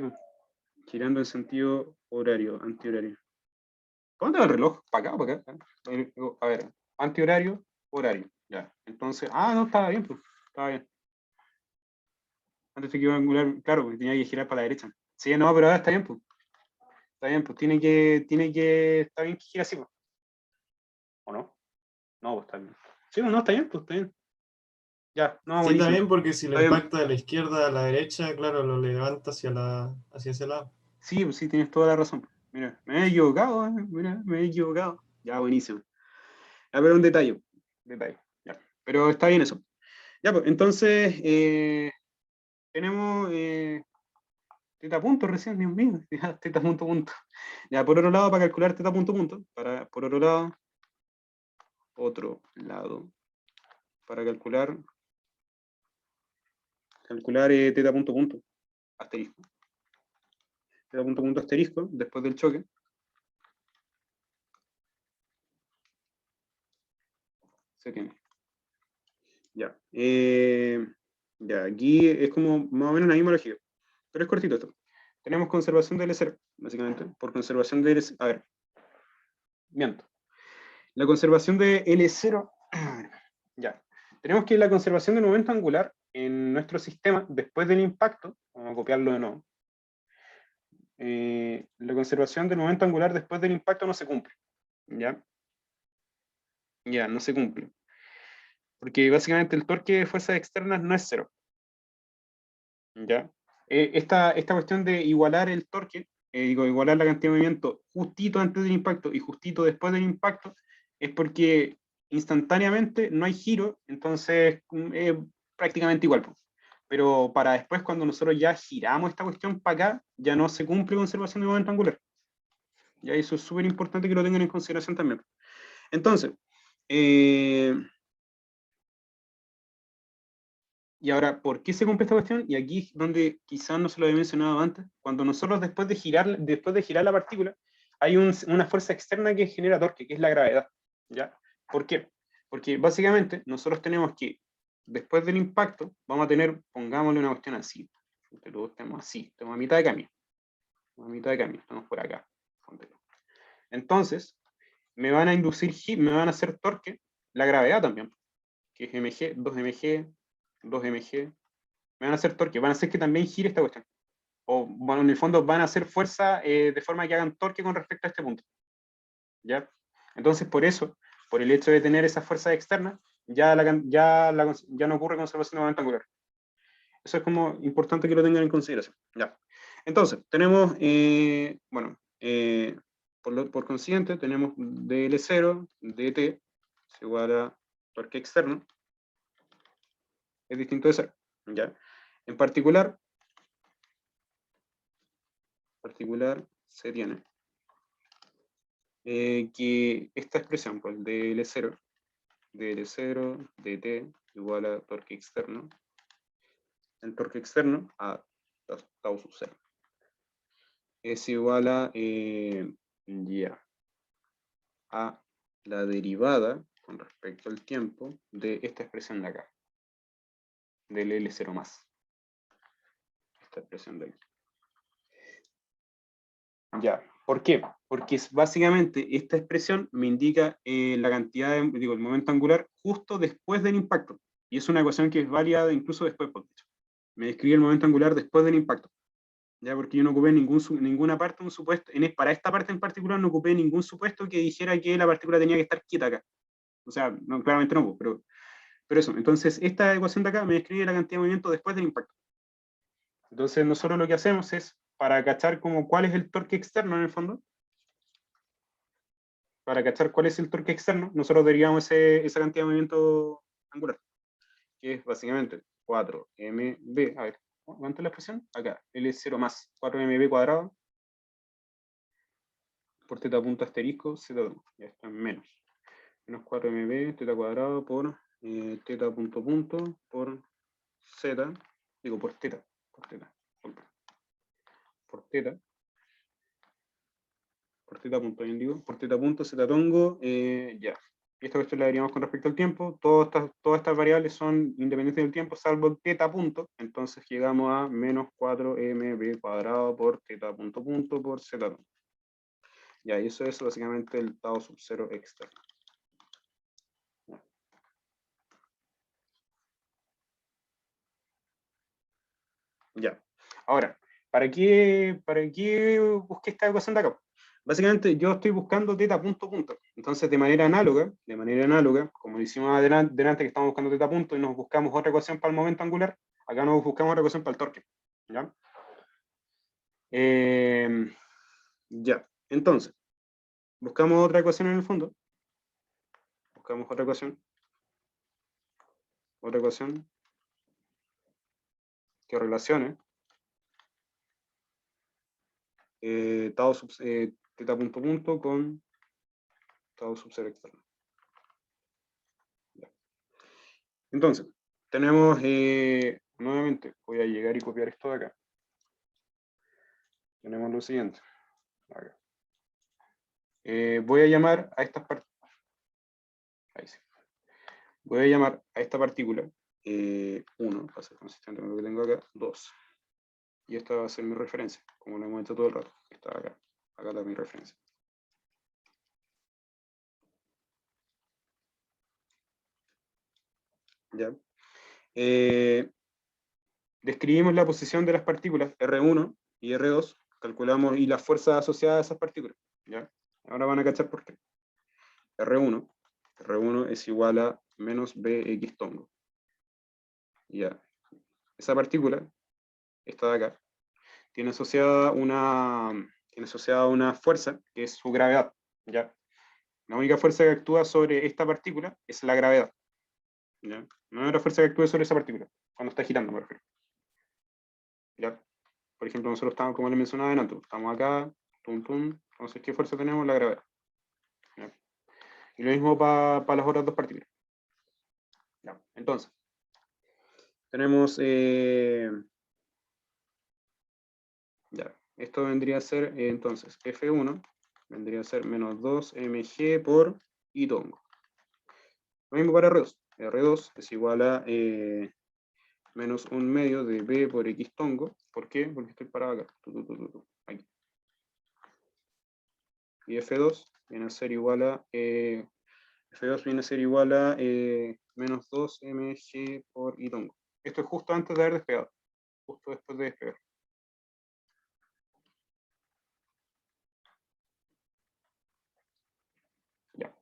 girando en sentido horario, antihorario. ¿Dónde va el reloj? ¿Para acá o para acá? A ver, antihorario, horario. Ya. Entonces, no, estaba bien, pues. Estaba bien. Antes que iba a angular, claro, porque tenía que girar para la derecha. Sí, no, pero ahora está bien, pues. Está bien, pues está bien que gira así, pues. ¿O no? No, pues está bien. Sí, no, está bien, pues está bien. Ya, no, Sí, buenísimo. también porque si lo Está bien. impacta de la izquierda a la derecha, claro, lo levanta hacia ese lado. Sí, pues sí, tienes toda la razón. Mira, me he equivocado, mira, me he equivocado. Ya, buenísimo. Ya, pero un detalle, ya. Pero está bien eso. Ya, pues, entonces, tenemos teta punto recién, Dios mío, ya, teta punto punto. Ya, por otro lado, para calcular teta punto punto, por otro lado, para calcular calcular teta punto punto, asterisco. Teta punto punto asterisco, después del choque. Se tiene. Ya. Ya, aquí es como más o menos la misma lógica. Pero es cortito esto. Tenemos conservación de L0, básicamente. Por conservación de L0. A ver. Miento. La conservación de L0. Ya. Tenemos que la conservación del momento angular en nuestro sistema, después del impacto, vamos a copiarlo de nuevo. La conservación del momento angular después del impacto no se cumple. ¿Ya? Ya, no se cumple. Porque básicamente el torque de fuerzas externas no es cero. ¿Ya? Esta cuestión de igualar el torque, igualar la cantidad de movimiento justito antes del impacto y justito después del impacto, es porque instantáneamente no hay giro, entonces es prácticamente igual. Pero para después, cuando nosotros ya giramos esta cuestión para acá, ya no se cumple conservación de momento angular. Y eso es súper importante que lo tengan en consideración también. Entonces, y ahora, ¿por qué se cumple esta cuestión? Y aquí es donde quizás no se lo había mencionado antes. Cuando nosotros después de girar la partícula, hay una fuerza externa que genera torque, que es la gravedad. ¿Ya? ¿Por qué? Porque básicamente nosotros tenemos que, después del impacto, vamos a tener, pongámosle una cuestión así. Estamos así, estamos a mitad de camino. Estamos por acá. Entonces, me van a inducir, me van a hacer torque, la gravedad también, que es mg, 2mg, 2mg, me van a hacer torque, van a hacer que también gire esta cuestión. O, bueno, en el fondo van a hacer fuerza de forma que hagan torque con respecto a este punto. ¿Ya? Entonces, por eso, por el hecho de tener esa fuerza externa, ya no ocurre conservación de momento angular. Eso es como importante que lo tengan en consideración. Ya. Entonces, tenemos, bueno, por consiguiente, tenemos dl0, dt, es igual a torque externo, es distinto de 0. ¿Ya? En particular se tiene que esta expresión, pues, de L0, dt igual a torque externo, el torque externo a tau sub 0 es igual a a la derivada con respecto al tiempo de esta expresión de acá, del L0 más. Esta expresión de aquí. Ya, ¿por qué? Porque básicamente esta expresión me indica la cantidad el momento angular justo después del impacto. Y es una ecuación que es válida incluso después, por dicho. Me describe el momento angular después del impacto. Ya, porque yo no ocupé ninguna parte, un supuesto, para esta parte en particular no ocupé ningún supuesto que dijera que la partícula tenía que estar quieta acá. O sea, no, claramente no, pero eso. Entonces, esta ecuación de acá me describe la cantidad de movimiento después del impacto. Entonces, nosotros lo que hacemos es, para cachar como cuál es el torque externo en el fondo, para cachar cuál es el torque externo, nosotros derivamos esa cantidad de movimiento angular, que es básicamente 4mb, a ver, ¿cuánto es la expresión? Acá, L0 más 4mb cuadrado por teta punto asterisco z2, ya está en menos 4mb teta cuadrado por teta punto punto por z, digo por teta punto, bien digo, por teta punto z tongo, ya. Y esta cuestión la veríamos con respecto al tiempo. Todas estas variables son independientes del tiempo, salvo el teta punto. Entonces llegamos a menos 4mb cuadrado por teta punto punto por z tongo. Ya, y eso es básicamente el tau sub 0 externo. Ya. Ahora, ¿para qué busqué esta ecuación de acá? Básicamente yo estoy buscando teta punto punto. Entonces, de manera análoga, como lo hicimos adelante que estamos buscando teta punto y nos buscamos otra ecuación para el momento angular, acá nos buscamos otra ecuación para el torque. ¿Ya? Ya. Entonces, buscamos otra ecuación en el fondo. Buscamos otra ecuación. Otra ecuación que relacione tau sub teta punto punto con tau sub 0 externo. Ya. Entonces, tenemos nuevamente voy a llegar y copiar esto de acá. Tenemos lo siguiente. Acá. Voy a llamar a estas partículas. Ahí sí. Voy a llamar a esta partícula 1, para ser consistente con lo que tengo acá, 2. Y esta va a ser mi referencia, como lo hemos hecho todo el rato. Está acá. Acá está mi referencia. ¿Ya? Describimos la posición de las partículas R1 y R2, calculamos y las fuerzas asociadas a esas partículas. ¿Ya? Ahora van a cachar por qué. R1 es igual a menos Bx tongo. Ya. Esa partícula, esta de acá, tiene asociada una fuerza que es su gravedad. ¿Ya? La única fuerza que actúa sobre esta partícula es la gravedad. ¿Ya? No hay otra fuerza que actúe sobre esa partícula, cuando está girando, me refiero. ¿Ya? Por ejemplo, nosotros estamos, como les mencionaba antes, estamos acá, entonces, ¿qué fuerza tenemos? La gravedad. ¿Ya? Y lo mismo para las otras dos partículas. ¿Ya? Entonces, tenemos, ya, esto vendría a ser, entonces, F1 vendría a ser menos 2 mg por I tongo. Lo mismo para R2. R2 es igual a menos 1/2 de B por X tongo. ¿Por qué? Porque estoy parado acá. Aquí. Y F2 viene a ser igual a F2 viene a ser igual a menos 2 mg por I tongo. Esto es justo antes de haber despegado. Justo después de despegar. Ya.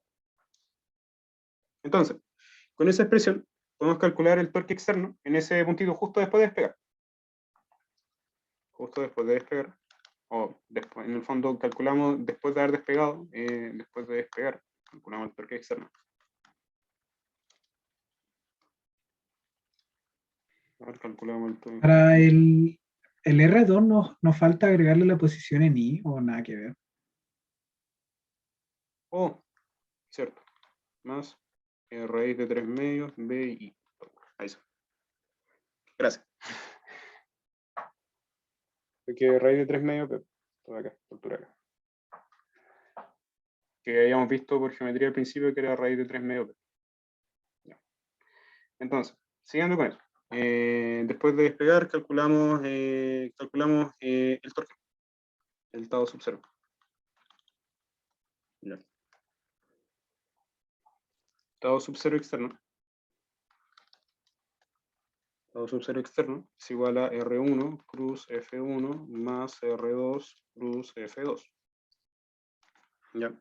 Entonces, con esa expresión podemos calcular el torque externo en ese puntito justo después de despegar. Justo después de despegar. O después, en el fondo calculamos después de haber despegado, después de despegar, calculamos el torque externo. A ver, calculamos el torque. Para el R2 nos falta agregarle la posición en I o nada que ver. Oh, cierto. Más raíz de 3 medios, B y I. Ahí está. Gracias. Porque raíz de 3 medios, pero toda acá, altura acá. Que habíamos visto por geometría al principio que era raíz de 3 medios. Ya. Entonces, siguiendo con eso. Después de despegar, calculamos el torque. El tau sub 0. Ya. Tau sub 0 externo. Tau sub 0 externo es igual a R1 cruz F1 más R2 cruz F2. ¿Ya?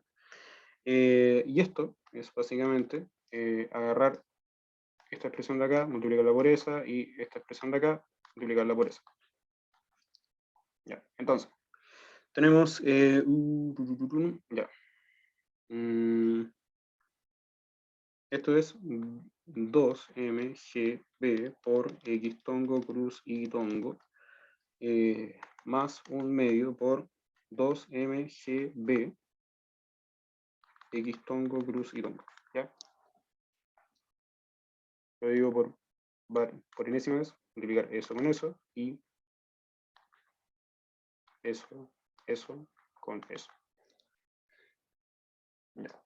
Y esto es básicamente agarrar esta expresión de acá, multiplicarla por esa, y esta expresión de acá, multiplicarla por esa. Ya, entonces, tenemos, ya. Esto es 2mgb por x tongo cruz y tongo, más 1/2 por 2mgb x tongo cruz y tongo. ¿Ya? Lo digo por enésima vez, multiplicar eso con eso, y eso con eso. Ya.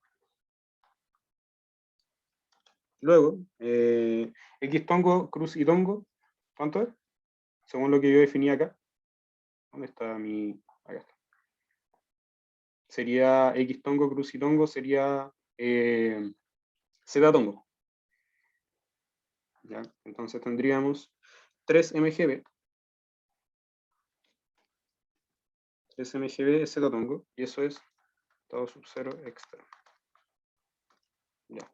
Luego, x tongo, cruz y tongo, ¿cuánto es? Según lo que yo definí acá. ¿Dónde está mi...? Acá está. Sería x tongo, cruz y tongo, sería z tongo. ¿Ya? Entonces tendríamos 3 mgb. 3 mgb es z tongo, y eso es tau sub 0 externo. Ya.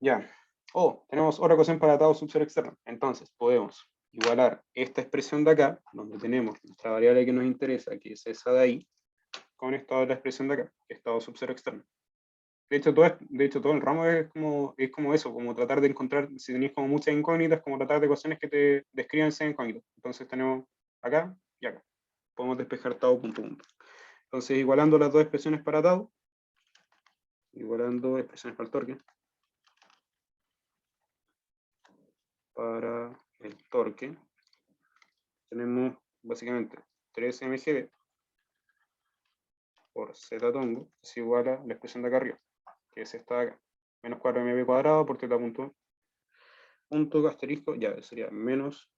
Ya. Oh, tenemos otra ecuación para tau sub 0 externo. Entonces podemos igualar esta expresión de acá, donde tenemos nuestra variable que nos interesa, que es esa de ahí, con esta otra expresión de acá, que es tau sub 0 externo. De hecho, todo el ramo es como eso, como tratar de encontrar, si tenéis como muchas incógnitas, como tratar de ecuaciones que te describan esas incógnitas. Entonces tenemos acá y acá. Podemos despejar tau punto. Entonces, igualando las dos expresiones para tau, igualando expresiones para el torque, para el torque, tenemos básicamente 3 mgd por z tongo es igual a la expresión de acá arriba, que es esta de acá, menos 4mb cuadrado por teta punto asterisco, ya sería menos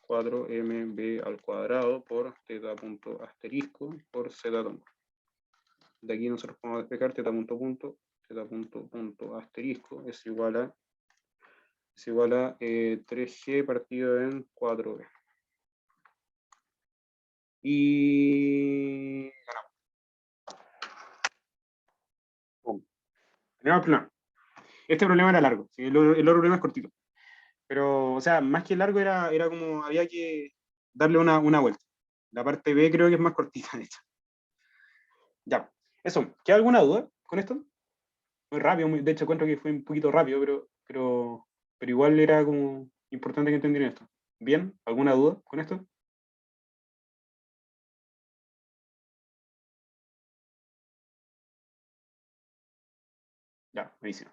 4mb al cuadrado por teta punto asterisco por z tongo. De aquí nosotros podemos despejar teta punto asterisco es igual a 3g partido en 4b. Y ganamos. Pum. Tenemos el problema. Este problema era largo, ¿sí? El otro problema es cortito. Pero, o sea, más que largo era como, había que darle una vuelta. La parte B creo que es más cortita, de hecho. Ya, eso. ¿Queda alguna duda con esto? Muy rápido, de hecho encuentro que fue un poquito rápido, pero igual era como importante que entendieran esto. ¿Bien? ¿Alguna duda con esto? Ya, buenísimo.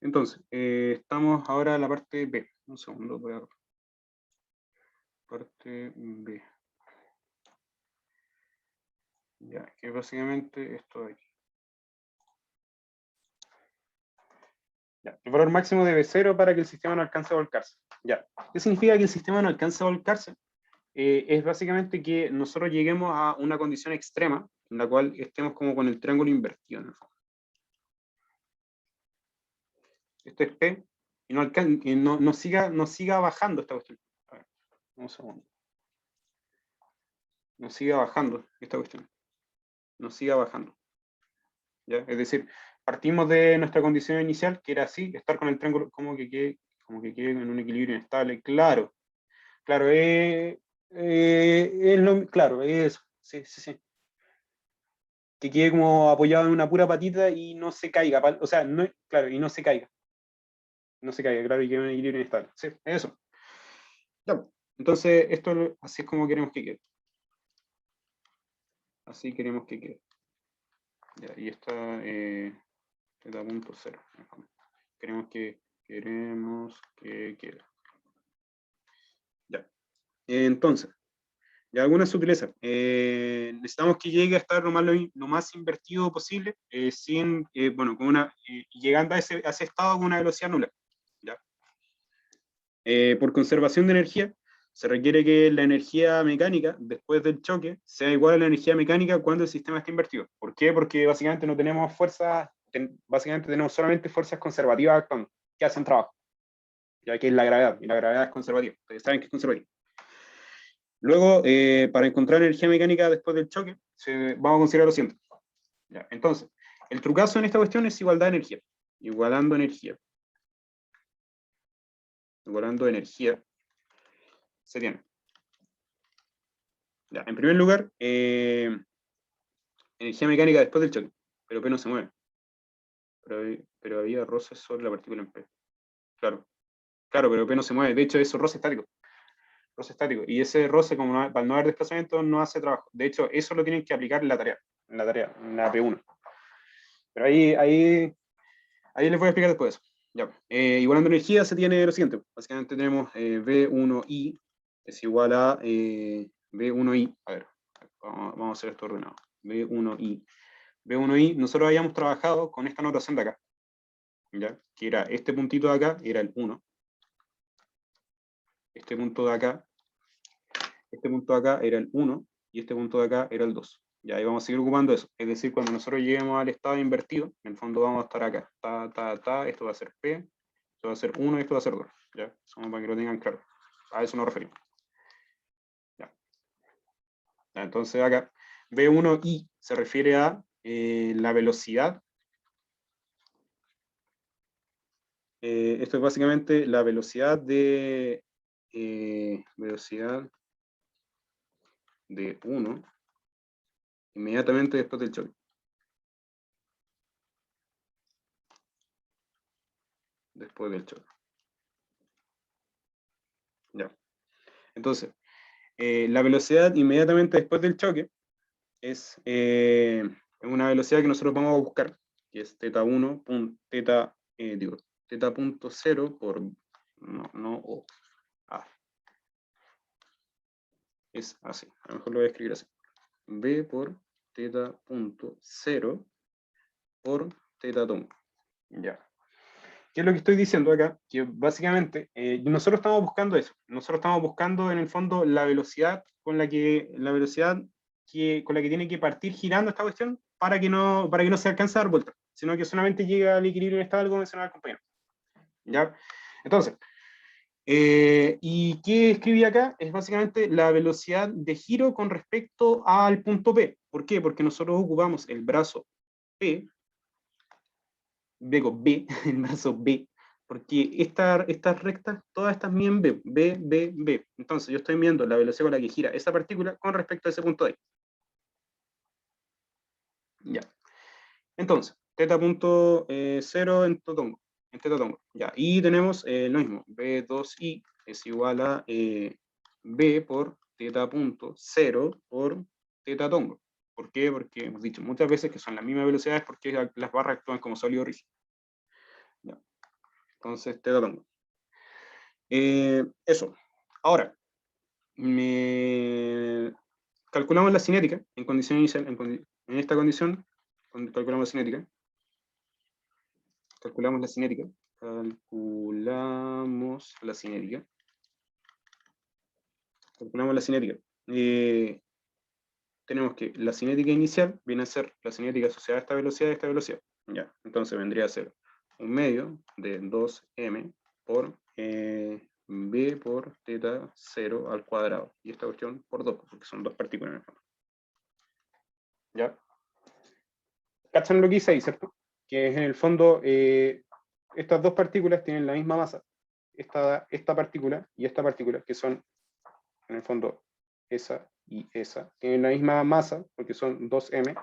Entonces, estamos ahora en la parte B. Un segundo, voy a... Parte B. Ya, que es básicamente esto de aquí. Ya, el valor máximo debe 0 para que el sistema no alcance a volcarse. Ya. ¿Qué significa que el sistema no alcance a volcarse? Es básicamente que nosotros lleguemos a una condición extrema en la cual estemos como con el triángulo invertido en el fondo. Esto es P y no siga bajando esta cuestión. A ver, un segundo. No siga bajando esta cuestión. No siga bajando. ¿Ya? Es decir, partimos de nuestra condición inicial, que era así, estar con el triángulo como que quede en un equilibrio inestable. Claro, claro, claro, eso, sí, sí, sí. Que quede como apoyado en una pura patita y no se caiga, o sea, no, claro, y no se caiga. No se caiga, claro, y quede en un equilibrio inestable. Sí, eso. Ya, entonces, esto así es como queremos que quede. Así queremos que quede. Ya, y esta teta punto 0. Queremos que quede. Ya. Entonces, ya algunas sutilezas. Necesitamos que llegue a estar lo más invertido posible, bueno, llegando a ese estado con una velocidad nula. ¿Ya? Por conservación de energía, se requiere que la energía mecánica, después del choque, sea igual a la energía mecánica cuando el sistema está invertido. ¿Por qué? Porque básicamente no tenemos fuerzas, básicamente tenemos solamente fuerzas conservativas actuando, que hacen trabajo, ya que es la gravedad, y la gravedad es conservativa. Ustedes saben que es conservativa. Luego, para encontrar energía mecánica después del choque, vamos a considerar lo siguiente. Ya, entonces, el trucazo en esta cuestión es igualdad de energía. Igualando energía. Igualando energía. Se tiene. Ya, en primer lugar, energía mecánica después del choque. Pero P no se mueve. Pero había roces sobre la partícula en P. Claro. Claro, pero P no se mueve. De hecho, eso es roce estático. Roce estático. Y ese roce, como al no haber desplazamiento, no hace trabajo. De hecho, eso lo tienen que aplicar en la tarea, en la P1. Pero ahí les voy a explicar después eso. Ya. Igualando energía se tiene lo siguiente. Básicamente tenemos V1I es igual a V1I. A ver, vamos a hacer esto ordenado. V1I. V1I, nosotros habíamos trabajado con esta notación de acá. ¿Ya? Que era este puntito de acá, era el 1. Este punto de acá era el 1, y este punto de acá era el 2. Ya, ahí vamos a seguir ocupando eso. Es decir, cuando nosotros lleguemos al estado invertido, en el fondo vamos a estar acá. Esto va a ser P, esto va a ser 1 y esto va a ser 2. ¿Ya? Eso para que lo tengan claro. A eso nos referimos. Ya. Ya, entonces acá, V1I se refiere a la velocidad. Esto es básicamente la velocidad de 1 inmediatamente después del choque. Después del choque. Ya. Entonces, la velocidad inmediatamente después del choque es una velocidad que nosotros vamos a buscar, que es θ1, θ punto 0 por, o A. Es así, a lo mejor lo voy a escribir así. B por θ punto 0 por θ tongo. Ya. ¿Qué es lo que estoy diciendo acá? Que básicamente nosotros estamos buscando eso. Nosotros estamos buscando en el fondo la velocidad con la que tiene que partir girando esta cuestión para que no se alcance a dar vuelta, sino que solamente llega al equilibrio inestable, como mencionaba el compañero. ¿Ya? Entonces, ¿y qué escribí acá? Es básicamente la velocidad de giro con respecto al punto P. ¿Por qué? Porque nosotros ocupamos el brazo P, el brazo B, porque estas rectas, todas estas miden B. Entonces yo estoy viendo la velocidad con la que gira esa partícula con respecto a ese punto ahí. Ya. Entonces, θ punto 0 en totongo. Ya. Y tenemos lo mismo, B2i es igual a B por θ punto 0 por θ tongo. ¿Por qué? Porque hemos dicho muchas veces que son las mismas velocidades porque las barras actúan como sólido rígido. Ya. Entonces, θ tongo. Eso. Ahora, calculamos la cinética en condición inicial. En esta condición, cuando calculamos la cinética. Calculamos la cinética. Tenemos que la cinética inicial viene a ser la cinética asociada a esta velocidad y esta velocidad. Ya, entonces vendría a ser un medio de 2m por b por θ 0 al cuadrado. Y esta cuestión por 2, porque son dos partículas en el fondo. ¿Ya? ¿Cachan lo que hice ahí, cierto? Que es en el fondo, estas dos partículas tienen la misma masa. Esta partícula y esta partícula, que son, en el fondo, esa y esa, tienen la misma masa, porque son 2m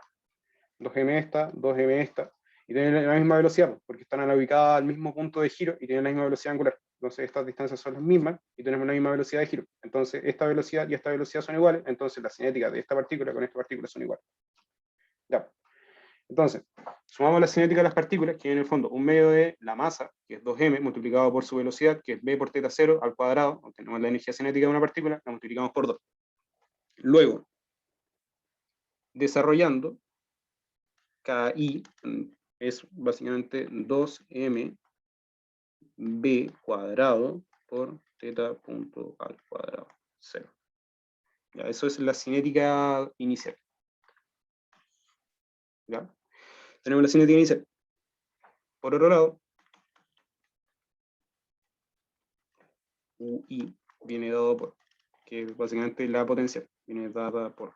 esta, 2m esta, y tienen la misma velocidad, porque están ubicadas al mismo punto de giro y tienen la misma velocidad angular. Entonces estas distancias son las mismas y tenemos la misma velocidad de giro. Entonces esta velocidad y esta velocidad son iguales, entonces la cinética de esta partícula con esta partícula son iguales. Ya. Entonces, sumamos la cinética de las partículas, que en el fondo un medio de la masa, que es 2m, multiplicado por su velocidad, que es b por θ 0 al cuadrado, obtenemos la energía cinética de una partícula, la multiplicamos por 2. Luego, desarrollando, cada i es básicamente 2m b cuadrado por θ punto al cuadrado 0. Ya, eso es la cinética inicial. ¿Ya? Tenemos la cinética inicial. Por otro lado, UI viene dado por, que es básicamente la potencial, viene dada por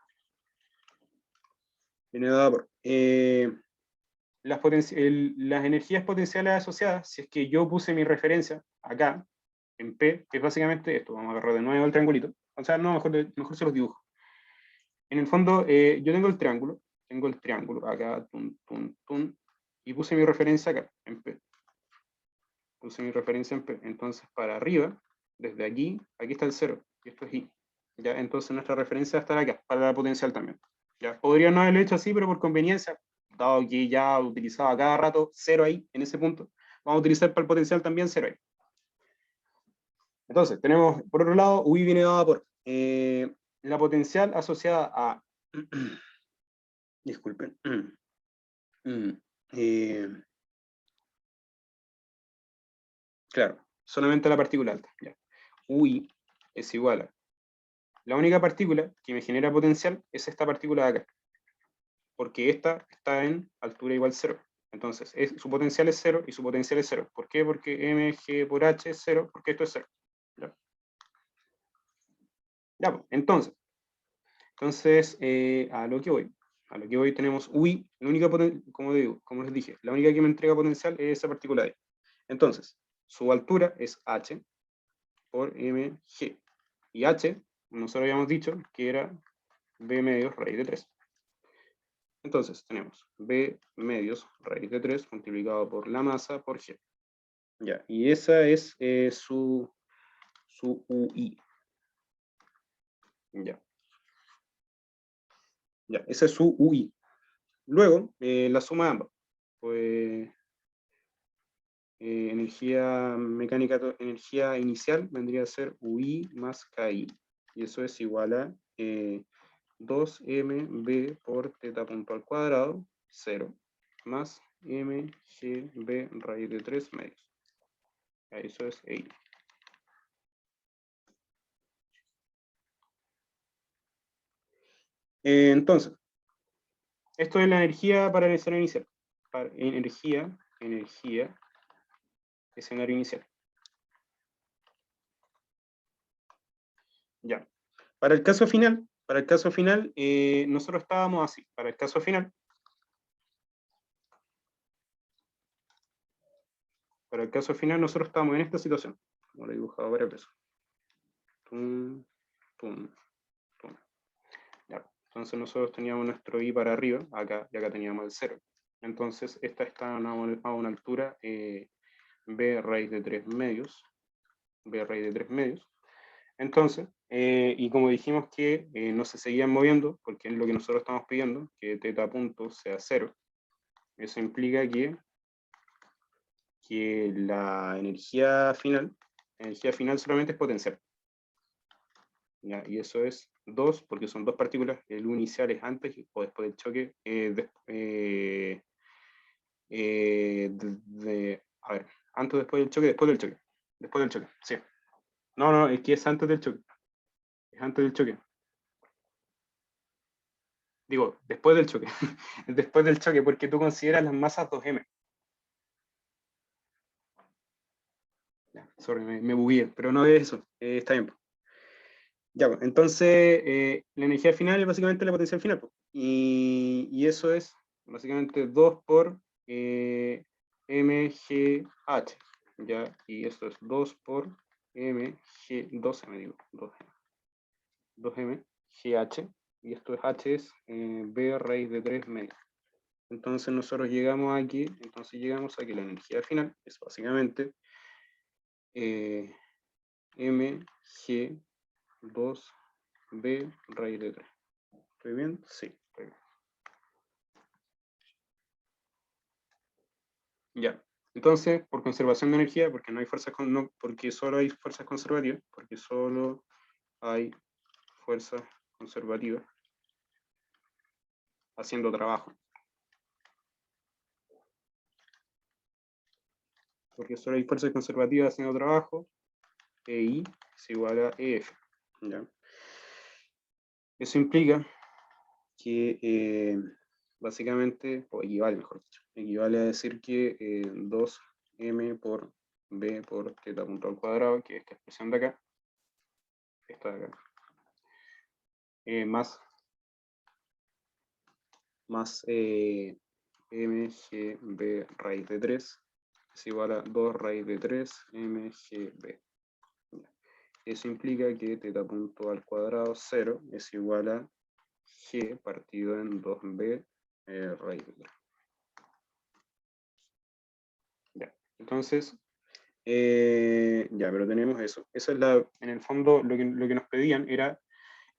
las energías potenciales asociadas. Si es que yo puse mi referencia acá, en P, que es básicamente esto, vamos a agarrar de nuevo el triangulito, o sea, no, mejor se los dibujo. En el fondo, yo tengo el triángulo acá, y puse mi referencia acá, en P. Puse mi referencia en P. Entonces, para arriba, desde aquí está el 0, y esto es I. ¿Ya? Entonces, nuestra referencia va a estar acá, para la potencial también. ¿Ya? Podría no haberlo hecho así, pero por conveniencia, dado que ya utilizaba cada rato 0 ahí, en ese punto, vamos a utilizar para el potencial también 0 ahí. Entonces, tenemos, por otro lado, UI viene dada por la potencial asociada a... Disculpen. Claro, solamente la partícula alta. Ya. UI es igual a... La única partícula que me genera potencial es esta partícula de acá. Porque esta está en altura igual 0. Entonces, su potencial es 0 y su potencial es 0. ¿Por qué? Porque mg por h es 0, porque esto es 0. ¿Ya? Ya, pues, entonces, a lo que voy tenemos UI, la única como les dije, la única que me entrega potencial es esa partícula de. Entonces, su altura es h por mg. Y h, nosotros habíamos dicho que era b medios raíz de 3. Entonces, tenemos b medios raíz de 3 multiplicado por la masa por g. Ya, y esa es su UI. Ya. Ya, esa es su UI. Luego, la suma de ambas. pues energía mecánica, energía inicial vendría a ser UI más KI. Y eso es igual a 2mb por teta punto al cuadrado, 0, más mgb raíz de 3 medios. Eso es EI. Entonces, esto es la energía para el escenario inicial. Para energía, escenario inicial. Ya. Para el caso final, nosotros estábamos así. Para el caso final, nosotros estábamos en esta situación. Como lo he dibujado varias veces. Tum, tum, tum. Ya. Entonces nosotros teníamos nuestro I para arriba, acá, y acá teníamos el 0. Entonces esta está a una altura B raíz de 3 medios. B raíz de 3 medios. Entonces, y como dijimos que no se seguían moviendo, porque es lo que nosotros estamos pidiendo, que teta punto sea 0, eso implica que la energía final solamente es potencial. ¿Ya? Y eso es 2, porque son dos partículas, el U inicial es antes o después del choque. A ver, antes o después del choque, después del choque, sí. No, es que es antes del choque. Es antes del choque. Digo, después del choque. Después del choque, porque tú consideras las masas 2m. Sorry, me bugué, pero no es eso. Está bien. Ya, pues, entonces, la energía final es básicamente la potencial final. Pues. Y eso es básicamente 2 por mgh. ¿Ya? Y esto es 2 por mg, 2m, digo, 2m, gh. Y esto es h es b raíz de 3 medios. Entonces nosotros llegamos aquí, la energía final es básicamente mg2b raíz de 3. ¿Estoy bien? Sí, estoy bien. Ya. Entonces, por conservación de energía, porque no hay fuerzas porque solo hay fuerzas conservativas, haciendo trabajo. Porque solo hay fuerzas conservativas haciendo trabajo, EI es igual a EF. ¿Ya? Eso implica que básicamente, o equivale, mejor dicho, equivale a decir que 2m por b por teta punto al cuadrado, que es esta expresión de acá, esta de acá, más mgb raíz de 3 es igual a 2 raíz de 3 mgb. Eso implica que teta punto al cuadrado 0 es igual a g partido en 2b raíz de 3. Ya, entonces, ya, pero tenemos eso. Eso es en el fondo, lo que nos pedían era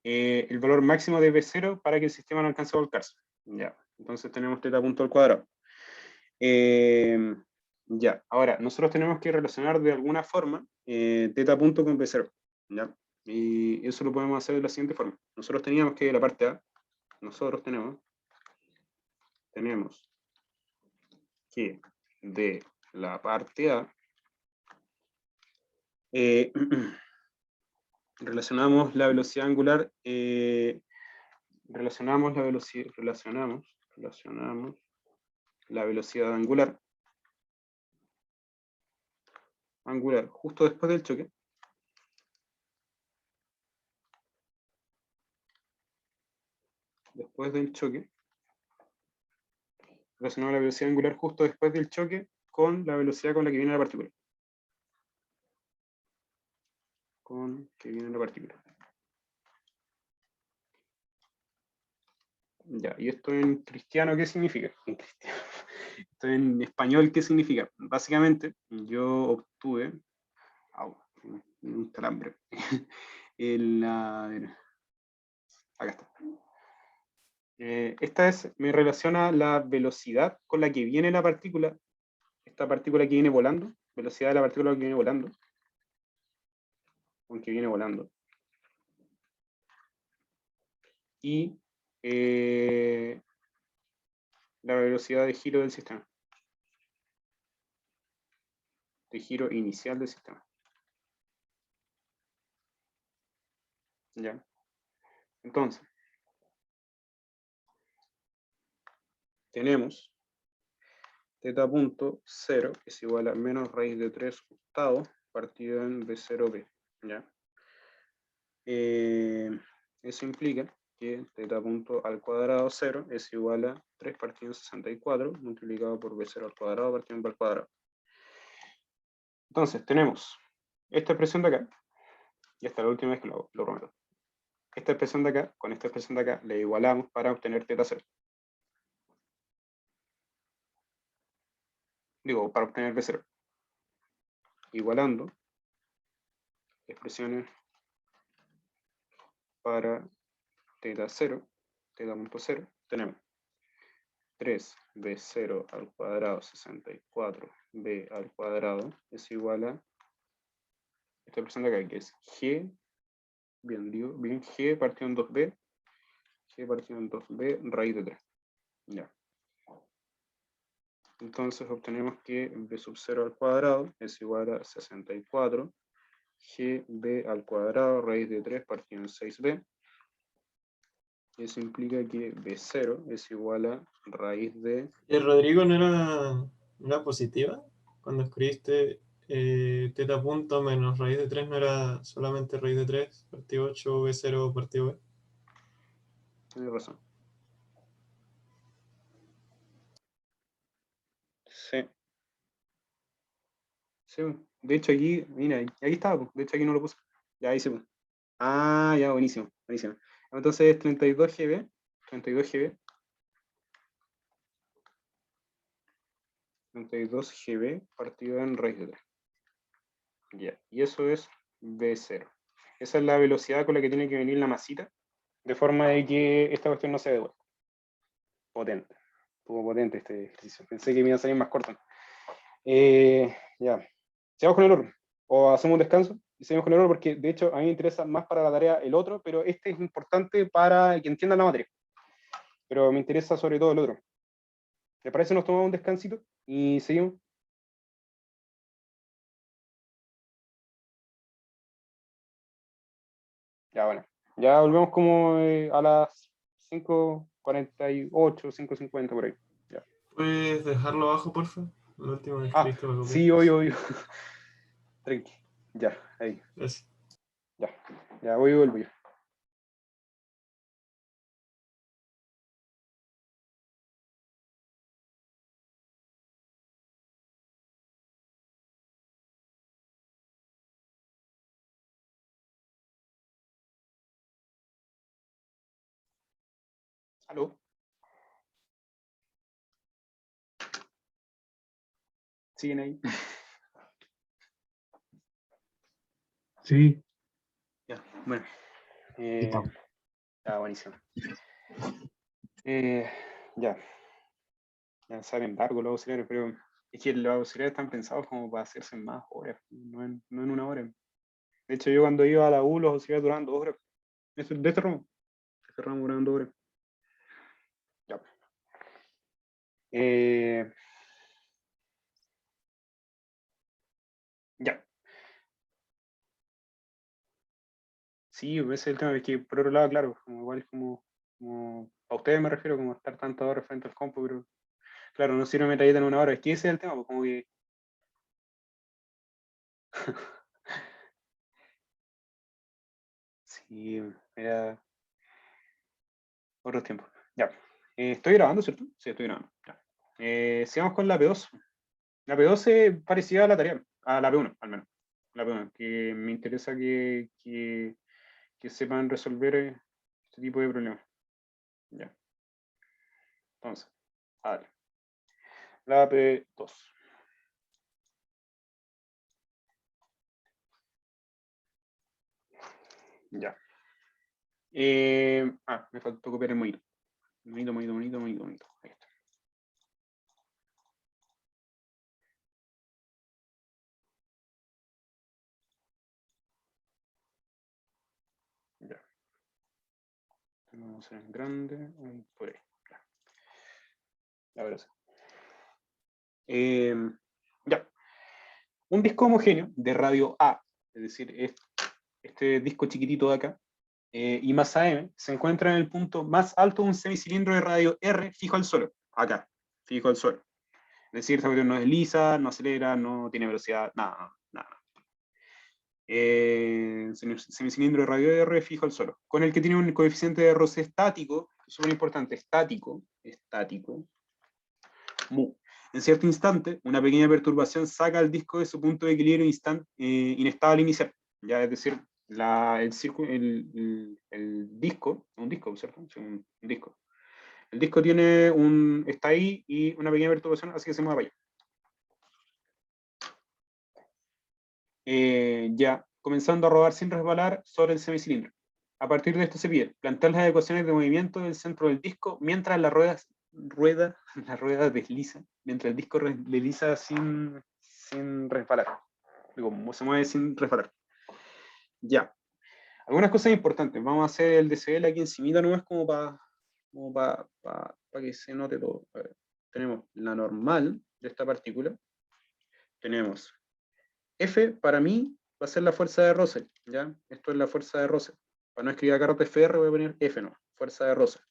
el valor máximo de B0 para que el sistema no alcance a volcarse. Ya, entonces tenemos teta punto al cuadrado. Ya, ahora, nosotros tenemos que relacionar de alguna forma teta punto con B0. ¿Ya? Y eso lo podemos hacer de la siguiente forma. Nosotros teníamos que, la parte A, tenemos que de la parte A, relacionamos la velocidad angular, relacionamos la velocidad angular justo después del choque. Relacionamos la velocidad angular justo después del choque con la velocidad con la que viene la partícula. Ya, y esto en cristiano, ¿qué significa? Esto en español, ¿qué significa? Básicamente, yo obtuve un calambre. A ver, acá está. Esta me relaciona la velocidad con la que viene la partícula, esta partícula que viene volando, velocidad de la partícula que viene volando, con que viene volando. Y la velocidad de giro del sistema. De giro inicial del sistema. ¿Ya? Entonces, tenemos teta punto 0 es igual a menos raíz de 3 octavos partido en B0B. ¿Ya? Eso implica que teta punto al cuadrado 0 es igual a 3 partido en 64 multiplicado por B0 al cuadrado partido en B al cuadrado. Entonces, tenemos esta expresión de acá, y esta es la última vez que lo prometo. Esta expresión de acá, con esta expresión de acá, le igualamos para obtener teta 0. Digo, para obtener B0. Igualando expresiones para teta 0, teta punto 0, tenemos 3b0 al cuadrado 64b al cuadrado es igual a esta expresión de acá, que es g, bien g partido en 2b, g partido en 2b raíz de 3. Ya. Entonces obtenemos que b sub 0 al cuadrado es igual a 64 gb al cuadrado raíz de 3 partido en 6b. Eso implica que b0 es igual a raíz de... ¿Y el Rodrigo no era positiva? Cuando escribiste teta punto menos raíz de 3, ¿no era solamente raíz de 3 partido 8 B0 partido B? Tienes razón. Sí. Sí, de hecho aquí, mira, ahí estaba, pues. De hecho aquí no lo puse. Ya ahí sí, pues. Ah, ya, buenísimo, buenísimo. Entonces 32 GB, 32 GB, 32 GB partido en raíz de 3. Ya, y eso es B0. Esa es la velocidad con la que tiene que venir la masita, de forma de que esta cuestión no se devuelva. Potente. Estuvo potente este ejercicio. Pensé que me iba a salir más corto. Ya. Sigamos con el otro. O hacemos un descanso y seguimos con el otro, porque de hecho a mí me interesa más para la tarea el otro, pero este es importante para que entiendan la materia. Pero me interesa sobre todo el otro. ¿Les parece nos tomamos un descansito y seguimos? Ya, bueno. Ya volvemos como a las 5:48, 5:50 por ahí. Ya. ¿Puedes dejarlo abajo, porfa? Lo último que Ah, escribiste para copiar. sí, obvio. Tranqui. Ya, ahí. Gracias. Ya. Ya voy y vuelvo yo. ¿Aló? ¿Siguen ahí? Sí, Ya, bueno. estamos. Ya, buenísimo. Ya. Ya saben largo los auxiliares, pero es que los auxiliares están pensados como para hacerse en más horas, no en una hora. De hecho, yo cuando iba a la U, los auxiliares duraban 2 horas. De este ramo. De este ramo duraban 2 horas. Ya. Ya. Sí, ese es el tema, es que por otro lado, claro, como igual como a ustedes me refiero, como estar tantas horas frente al compu, pero claro, no sirve metralleta en una hora. Es que ese es el tema, pues como que. Sí, era otros tiempos. Ya. Estoy grabando, ¿cierto? Sí, estoy grabando. Ya. Sigamos con la P2. La P2 es parecida a la tarea, a la P1, al menos. La P1, que me interesa que sepan resolver este tipo de problemas. Ya. Entonces, a ver. La P2. Ya. Me faltó copiar el monitor. Vamos a hacer en grande, por ahí. Ahora sí. Ya. Un disco homogéneo de radio A, es decir, este disco chiquitito de acá, y masa M, se encuentra en el punto más alto de un semicilindro de radio R fijo al suelo, acá, fijo al suelo. Es decir, esta cuestión no desliza, no acelera, no tiene velocidad, nada. Semicilindro de radio R fijo al suelo, con el que tiene un coeficiente de roce estático, súper importante, estático, mu. En cierto instante, una pequeña perturbación saca al disco de su punto de equilibrio inestable inicial. Ya, es decir, el disco, un disco, ¿cierto? Sí, un disco. El disco está ahí y una pequeña perturbación hace que se mueva para allá. Ya, comenzando a rodar sin resbalar sobre el semicilindro. A partir de esto se pide plantear las ecuaciones de movimiento del centro del disco mientras la rueda desliza, mientras el disco desliza sin resbalar. Digo, se mueve sin resbalar. Ya. Algunas cosas importantes. Vamos a hacer el DCL aquí encima nomás como para que se note todo. A ver, tenemos la normal de esta partícula. Tenemos F, para mí, va a ser la fuerza de Russell. ¿Ya? Esto es la fuerza de Russell. Para no escribir acá RTFR voy a poner F, no. Fuerza de Russell.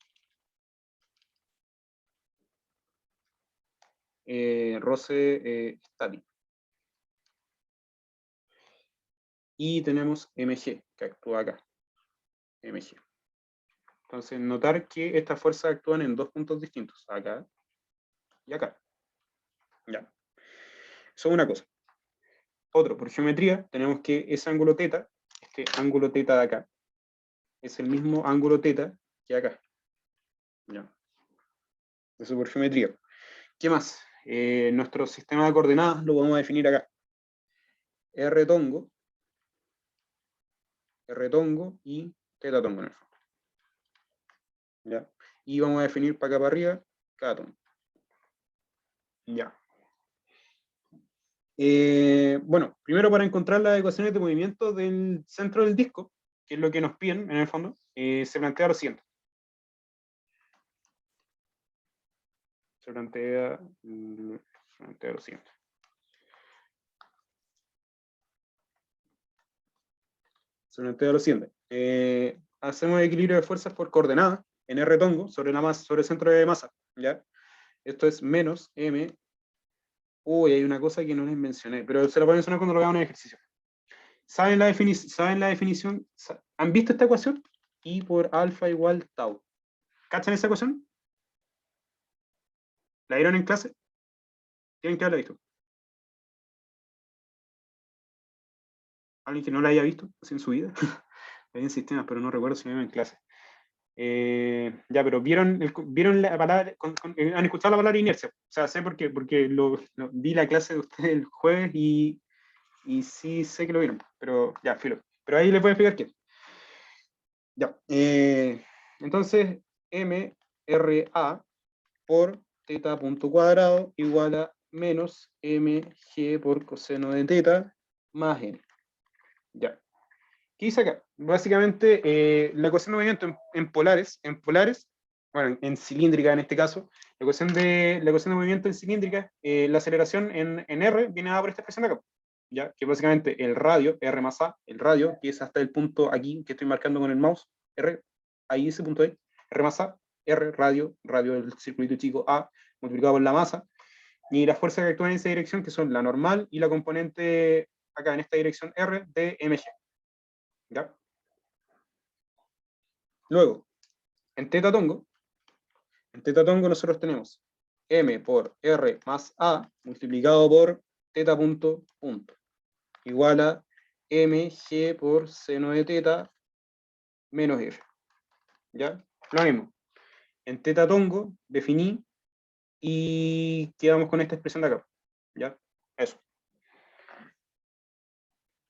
Roce estático. Y tenemos mg, que actúa acá. mg. Entonces, notar que estas fuerzas actúan en dos puntos distintos, acá y acá. Ya. Eso es una cosa. Otro, por geometría, tenemos que ese ángulo teta, este ángulo teta de acá, es el mismo ángulo teta que acá. Ya. Eso por geometría. ¿Qué más? Nuestro sistema de coordenadas lo vamos a definir acá. R tongo y teta tongo en el fondo. ¿Ya? Y vamos a definir para acá para arriba cada tongo. Ya. Bueno, primero para encontrar las ecuaciones de movimiento del centro del disco, que es lo que nos piden en el fondo, se plantea lo siguiente. Se plantea lo siguiente. Hacemos equilibrio de fuerzas por coordenadas en R tongo sobre el centro de masa. ¿Ya? Esto es menos M. Uy, hay una cosa que no les mencioné, pero se la pueden mencionar cuando lo hagan en el ejercicio. ¿Saben la definición? ¿Han visto esta ecuación? I por alfa igual tau. ¿Cachan esa ecuación? ¿La dieron en clase? ¿Tienen que haberla visto? ¿Alguien que no la haya visto así en su vida? Hay en sistemas, pero no recuerdo si me dio en clase. Ya, pero ¿vieron la palabra, han escuchado la palabra inercia? O sea, sé porque vi la clase de ustedes el jueves y sí sé que lo vieron, pero ya, filo. Pero ahí les voy a explicar qué. Ya, entonces, MRA por teta punto cuadrado igual a menos mg por coseno de teta más n. Ya. ¿Qué hice acá? Básicamente, la ecuación de movimiento en polares, bueno, en cilíndrica en este caso, la ecuación de movimiento en cilíndrica, la aceleración en R viene dada por esta expresión de acá. ¿Ya? Que básicamente el radio, R más A, el radio, que es hasta el punto aquí que estoy marcando con el mouse, R, ahí ese punto ahí, R más A, R, radio del circulito chico A, multiplicado por la masa, y las fuerzas que actúan en esa dirección, que son la normal y la componente acá en esta dirección R de mg. ¿Ya? Luego, en teta tongo nosotros tenemos m por r más a multiplicado por teta punto igual a mg por seno de teta menos r. ¿Ya? Lo mismo. En teta tongo definí y quedamos con esta expresión de acá. ¿Ya? Eso.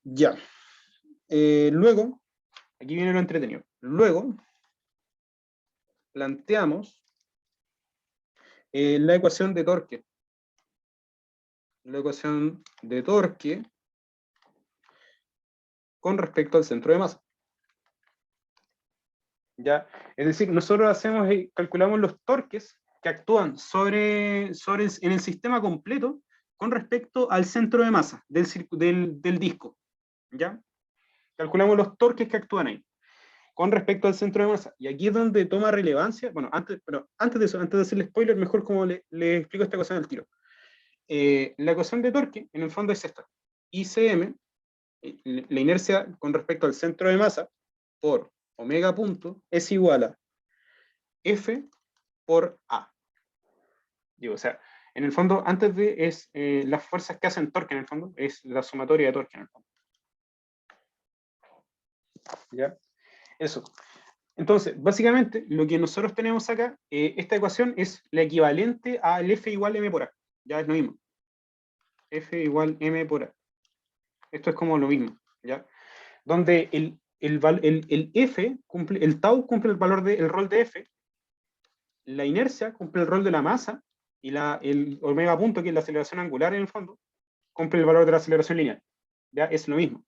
Ya. Luego, aquí viene lo entretenido. Luego, planteamos la ecuación de torque. La ecuación de torque con respecto al centro de masa. ¿ya? Es decir, nosotros calculamos los torques que actúan en el sistema completo con respecto al centro de masa del disco, ¿ya? Calculamos los torques que actúan ahí con respecto al centro de masa. Y aquí es donde toma relevancia, bueno, antes de eso, antes de hacerle spoiler, mejor como le explico esta ecuación al tiro. La ecuación de torque, en el fondo, es esta. ICM, la inercia con respecto al centro de masa, por omega punto, es igual a F por A. Digo, o sea, en el fondo, antes de es las fuerzas que hacen torque, en el fondo, es la sumatoria de torque, en el fondo. ¿Ya? Eso. Entonces, básicamente, lo que nosotros tenemos acá, esta ecuación es la equivalente al F igual M por A. Ya es lo mismo. F igual M por A. Esto es como lo mismo, ¿ya? Donde el F cumple, el tau cumple el rol de F, la inercia cumple el rol de la masa, y el omega punto, que es la aceleración angular en el fondo, cumple el valor de la aceleración lineal. ¿Ya? Es lo mismo.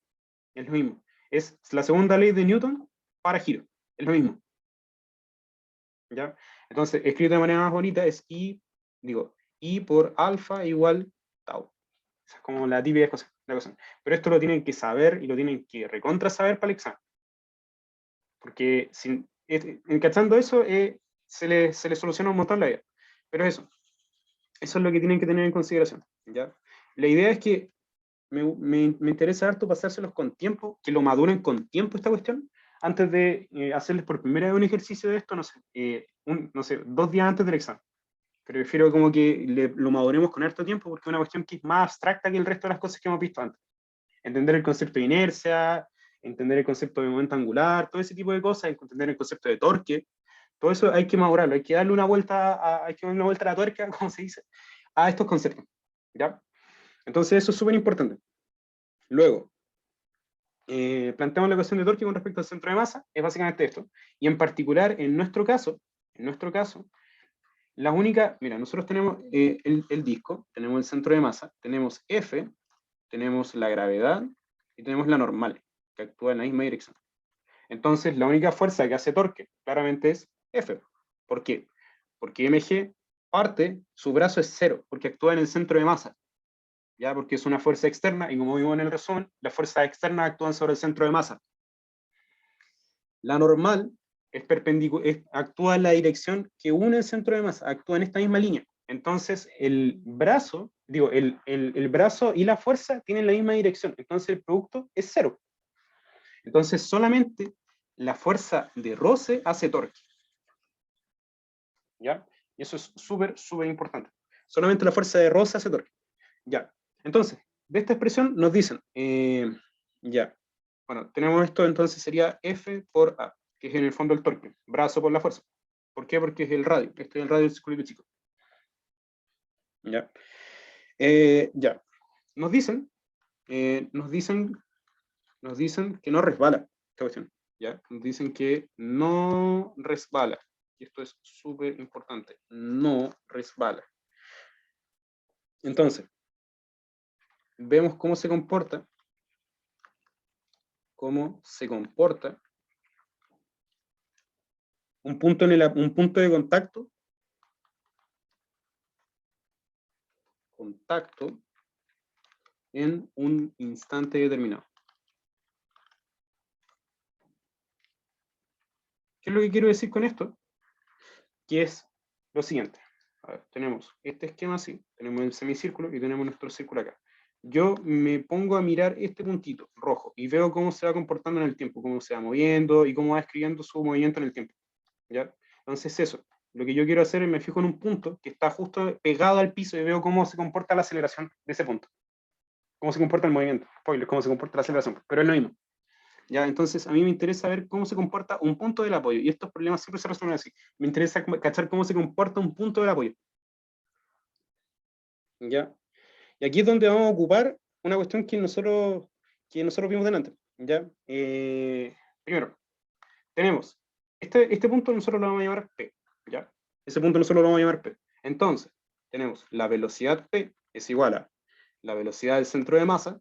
Es lo mismo. Es la segunda ley de Newton para giro. Es lo mismo. ¿Ya? Entonces, escrito de manera más bonita, es I por alfa igual tau. Esa es como la típica cosa. Pero esto lo tienen que saber y lo tienen que recontra saber para el examen. Porque encachando eso, se le soluciona un montón la vida. Pero eso es lo que tienen que tener en consideración. ¿Ya? La idea es que me interesa harto pasárselos con tiempo, que lo maduren con tiempo esta cuestión, antes de hacerles por primera vez un ejercicio de esto, no sé, 2 días antes del examen. Prefiero como que lo maduremos con harto tiempo, porque es una cuestión que es más abstracta que el resto de las cosas que hemos visto antes. Entender el concepto de inercia, entender el concepto de momento angular, todo ese tipo de cosas, entender el concepto de torque, todo eso hay que madurarlo, hay que darle una vuelta hay que darle una vuelta a la tuerca, como se dice, a estos conceptos, ¿ya? Entonces eso es súper importante. Luego, planteamos la ecuación de torque con respecto al centro de masa, es básicamente esto, y en particular, en nuestro caso, mira, nosotros tenemos el disco, tenemos el centro de masa, tenemos F, tenemos la gravedad y tenemos la normal, que actúa en la misma dirección. Entonces, la única fuerza que hace torque, claramente, es F. ¿Por qué? Porque mg su brazo es 0, porque actúa en el centro de masa. ¿Ya? Porque es una fuerza externa, y como vimos en el resumen, las fuerzas externas actúan sobre el centro de masa. La normal es actúa en la dirección que une el centro de masa, actúa en esta misma línea. Entonces, el brazo y la fuerza tienen la misma dirección, entonces el producto es 0. Entonces, solamente la fuerza de roce hace torque. ¿Ya? Y eso es súper, súper importante. Solamente la fuerza de roce hace torque. Ya. Entonces, de esta expresión nos dicen, ya, bueno, tenemos esto, entonces sería F por A, que es en el fondo el torque, brazo por la fuerza. ¿Por qué? Porque es el radio, este es el radio del circulito chico. Ya. Ya. Nos dicen que no resbala esta cuestión. ¿Ya? Nos dicen que no resbala. Y esto es súper importante. No resbala. Entonces, vemos cómo se comporta. Un punto de contacto en un instante determinado. ¿Qué es lo que quiero decir con esto? Que es lo siguiente. A ver, tenemos este esquema así, tenemos el semicírculo y tenemos nuestro círculo acá. Yo me pongo a mirar este puntito rojo y veo cómo se va comportando en el tiempo, cómo se va moviendo y cómo va escribiendo su movimiento en el tiempo. ¿Ya? Entonces eso, lo que yo quiero hacer es me fijo en un punto que está justo pegado al piso y veo cómo se comporta la aceleración de ese punto. Cómo se comporta el movimiento, spoiler, cómo se comporta la aceleración, pero es lo mismo. ¿Ya? Entonces, a mí me interesa ver cómo se comporta un punto del apoyo, y estos problemas siempre se resuelven así. Me interesa cachar cómo se comporta un punto del apoyo. ¿Ya? Y aquí es donde vamos a ocupar una cuestión que nosotros vimos delante. ¿Ya? Primero, tenemos este punto nosotros lo vamos a llamar P. ¿Ya? Ese punto nosotros lo vamos a llamar P. Entonces, tenemos la velocidad P es igual a la velocidad del centro de masa,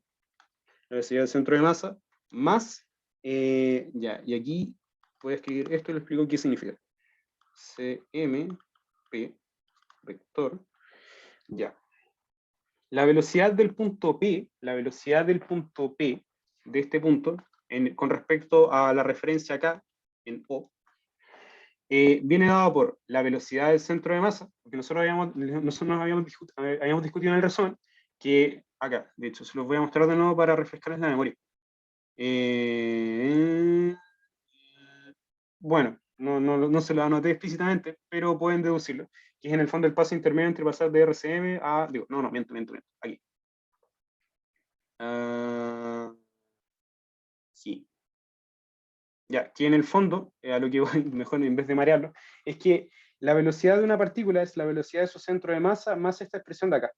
más, ya, y aquí voy a escribir esto y les explico qué significa. CMP vector, ya. La velocidad del punto P, de este punto, con respecto a la referencia acá, en O, viene dado por la velocidad del centro de masa, porque nosotros habíamos discutido en el resumen, que acá, de hecho, se los voy a mostrar de nuevo para refrescarles la memoria. Bueno, no se lo anoté explícitamente, pero pueden deducirlo, que es en el fondo el paso intermedio entre pasar de RCM a, digo, miento, aquí. Sí. Ya, que en el fondo, a lo que voy, mejor en vez de marearlo, es que la velocidad de una partícula es la velocidad de su centro de masa más esta expresión de acá.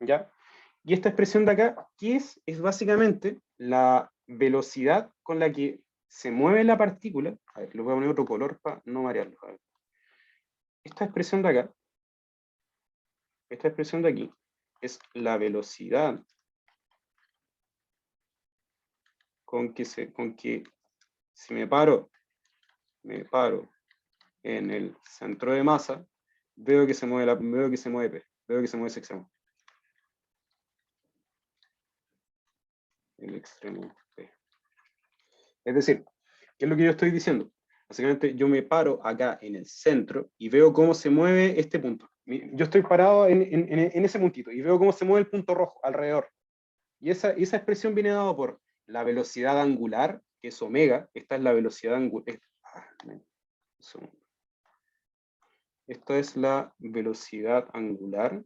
¿Ya? Y esta expresión de acá, ¿qué es? Es básicamente la velocidad con la que se mueve la partícula. A ver, le voy a poner otro color para no marearlo. A ver. Esta expresión de acá, esta expresión de aquí, es la velocidad con que si me paro en el centro de masa, veo que se mueve P, veo que se mueve ese extremo. El extremo P. Es decir, ¿qué es lo que yo estoy diciendo? Básicamente yo me paro acá en el centro y veo cómo se mueve este punto. Yo estoy parado en ese puntito y veo cómo se mueve el punto rojo alrededor. Y esa expresión viene dada por la velocidad angular, que es omega. Esta es la velocidad angular. Esta es la velocidad angular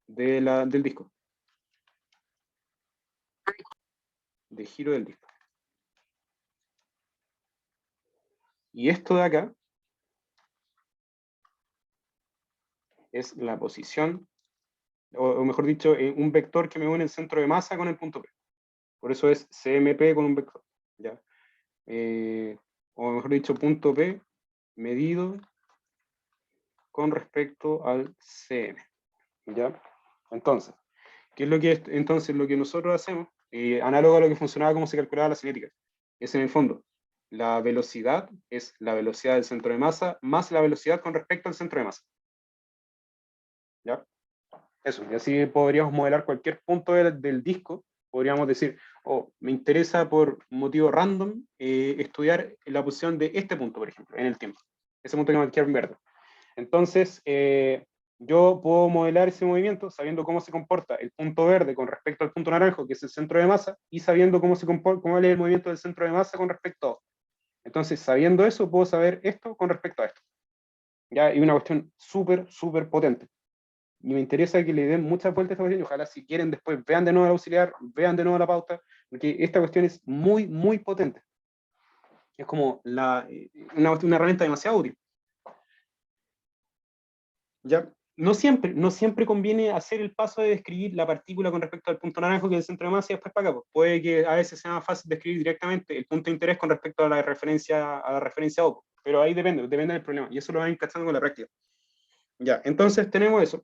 del disco. De giro del disco. Y esto de acá es la posición, o mejor dicho, un vector que me une el centro de masa con el punto P. Por eso es CMP con un vector. ¿Ya? O mejor dicho, punto P medido con respecto al CM. ¿Ya? Entonces, ¿qué es lo que entonces lo que nosotros hacemos? Análogo a lo que funcionaba como se calculaba la cinética. Es en el fondo, la velocidad es la velocidad del centro de masa más la velocidad con respecto al centro de masa. ¿Ya? Eso, y así podríamos modelar cualquier punto del disco. Podríamos decir, me interesa por motivo random estudiar la posición de este punto, por ejemplo, en el tiempo. Ese punto que me queda en verde. Entonces, yo puedo modelar ese movimiento sabiendo cómo se comporta el punto verde con respecto al punto naranjo, que es el centro de masa, y sabiendo cómo es el movimiento del centro de masa con respecto a. Entonces, sabiendo eso, puedo saber esto con respecto a esto. ¿Ya? Y una cuestión súper, súper potente. Y me interesa que le den muchas vueltas a esta cuestión, y ojalá si quieren después vean de nuevo el auxiliar, vean de nuevo la pauta, porque esta cuestión es muy, muy potente. Es como una herramienta demasiado útil. ¿Ya? No siempre conviene hacer el paso de describir la partícula con respecto al punto naranjo, que es el centro de masa, y después para acá. Pues puede que a veces sea más fácil describir directamente el punto de interés con respecto a la referencia O. Pero ahí depende del problema. Y eso lo van cachando con la práctica. Ya, entonces tenemos eso.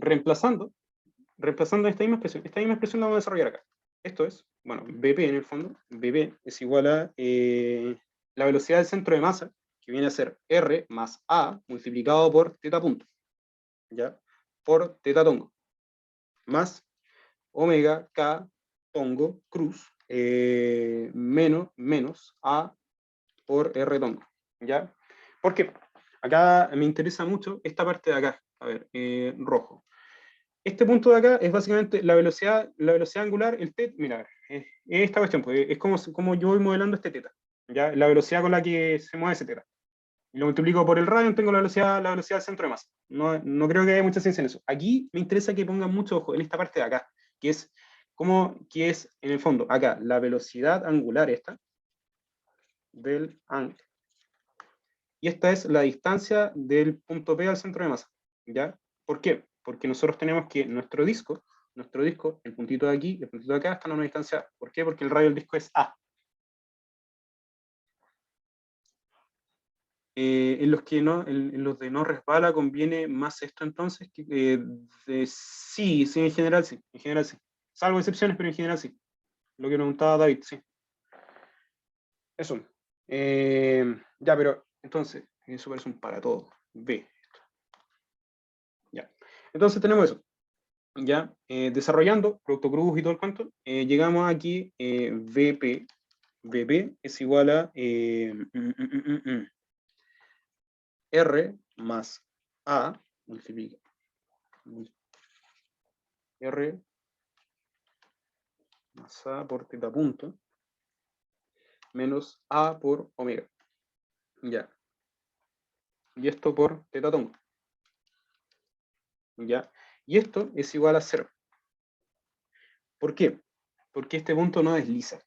Reemplazando esta misma expresión la vamos a desarrollar acá. Esto es, bueno, BP en el fondo. BP es igual a la velocidad del centro de masa, que viene a ser R más A multiplicado por teta punto, ¿ya? Por teta tongo, más omega K tongo cruz menos A por R tongo, ¿ya? ¿Por qué? Acá me interesa mucho esta parte de acá, a ver, rojo. Este punto de acá es básicamente la velocidad angular, el θ, mira, es esta cuestión, pues, es como yo voy modelando este θ, ¿ya? La velocidad con la que se mueve ese θ. Y lo multiplico por el radio, tengo la velocidad del centro de masa. No creo que haya mucha ciencia en eso. Aquí me interesa que pongan mucho ojo en esta parte de acá, que es en el fondo, acá, la velocidad angular esta, del ángulo. Y esta es la distancia del punto P al centro de masa, ¿ya? ¿Por qué? Porque nosotros tenemos que nuestro disco, el puntito de aquí, el puntito de acá, están a una distancia. ¿Por qué? Porque el radio del disco es A. En los de no resbala conviene más esto entonces. Sí, en general sí. Salvo excepciones, pero en general sí. Lo que preguntaba David, sí. Eso. Ya, pero entonces, eso es un para todo. B. Ya. Entonces tenemos eso. Ya, desarrollando producto cruz y todo el cuento, llegamos aquí, VP es igual a R más A, multiplica, R más A por teta punto, menos A por omega. Ya. Y esto por teta tongo. Ya. Y esto es igual a 0. ¿Por qué? Porque este punto no desliza.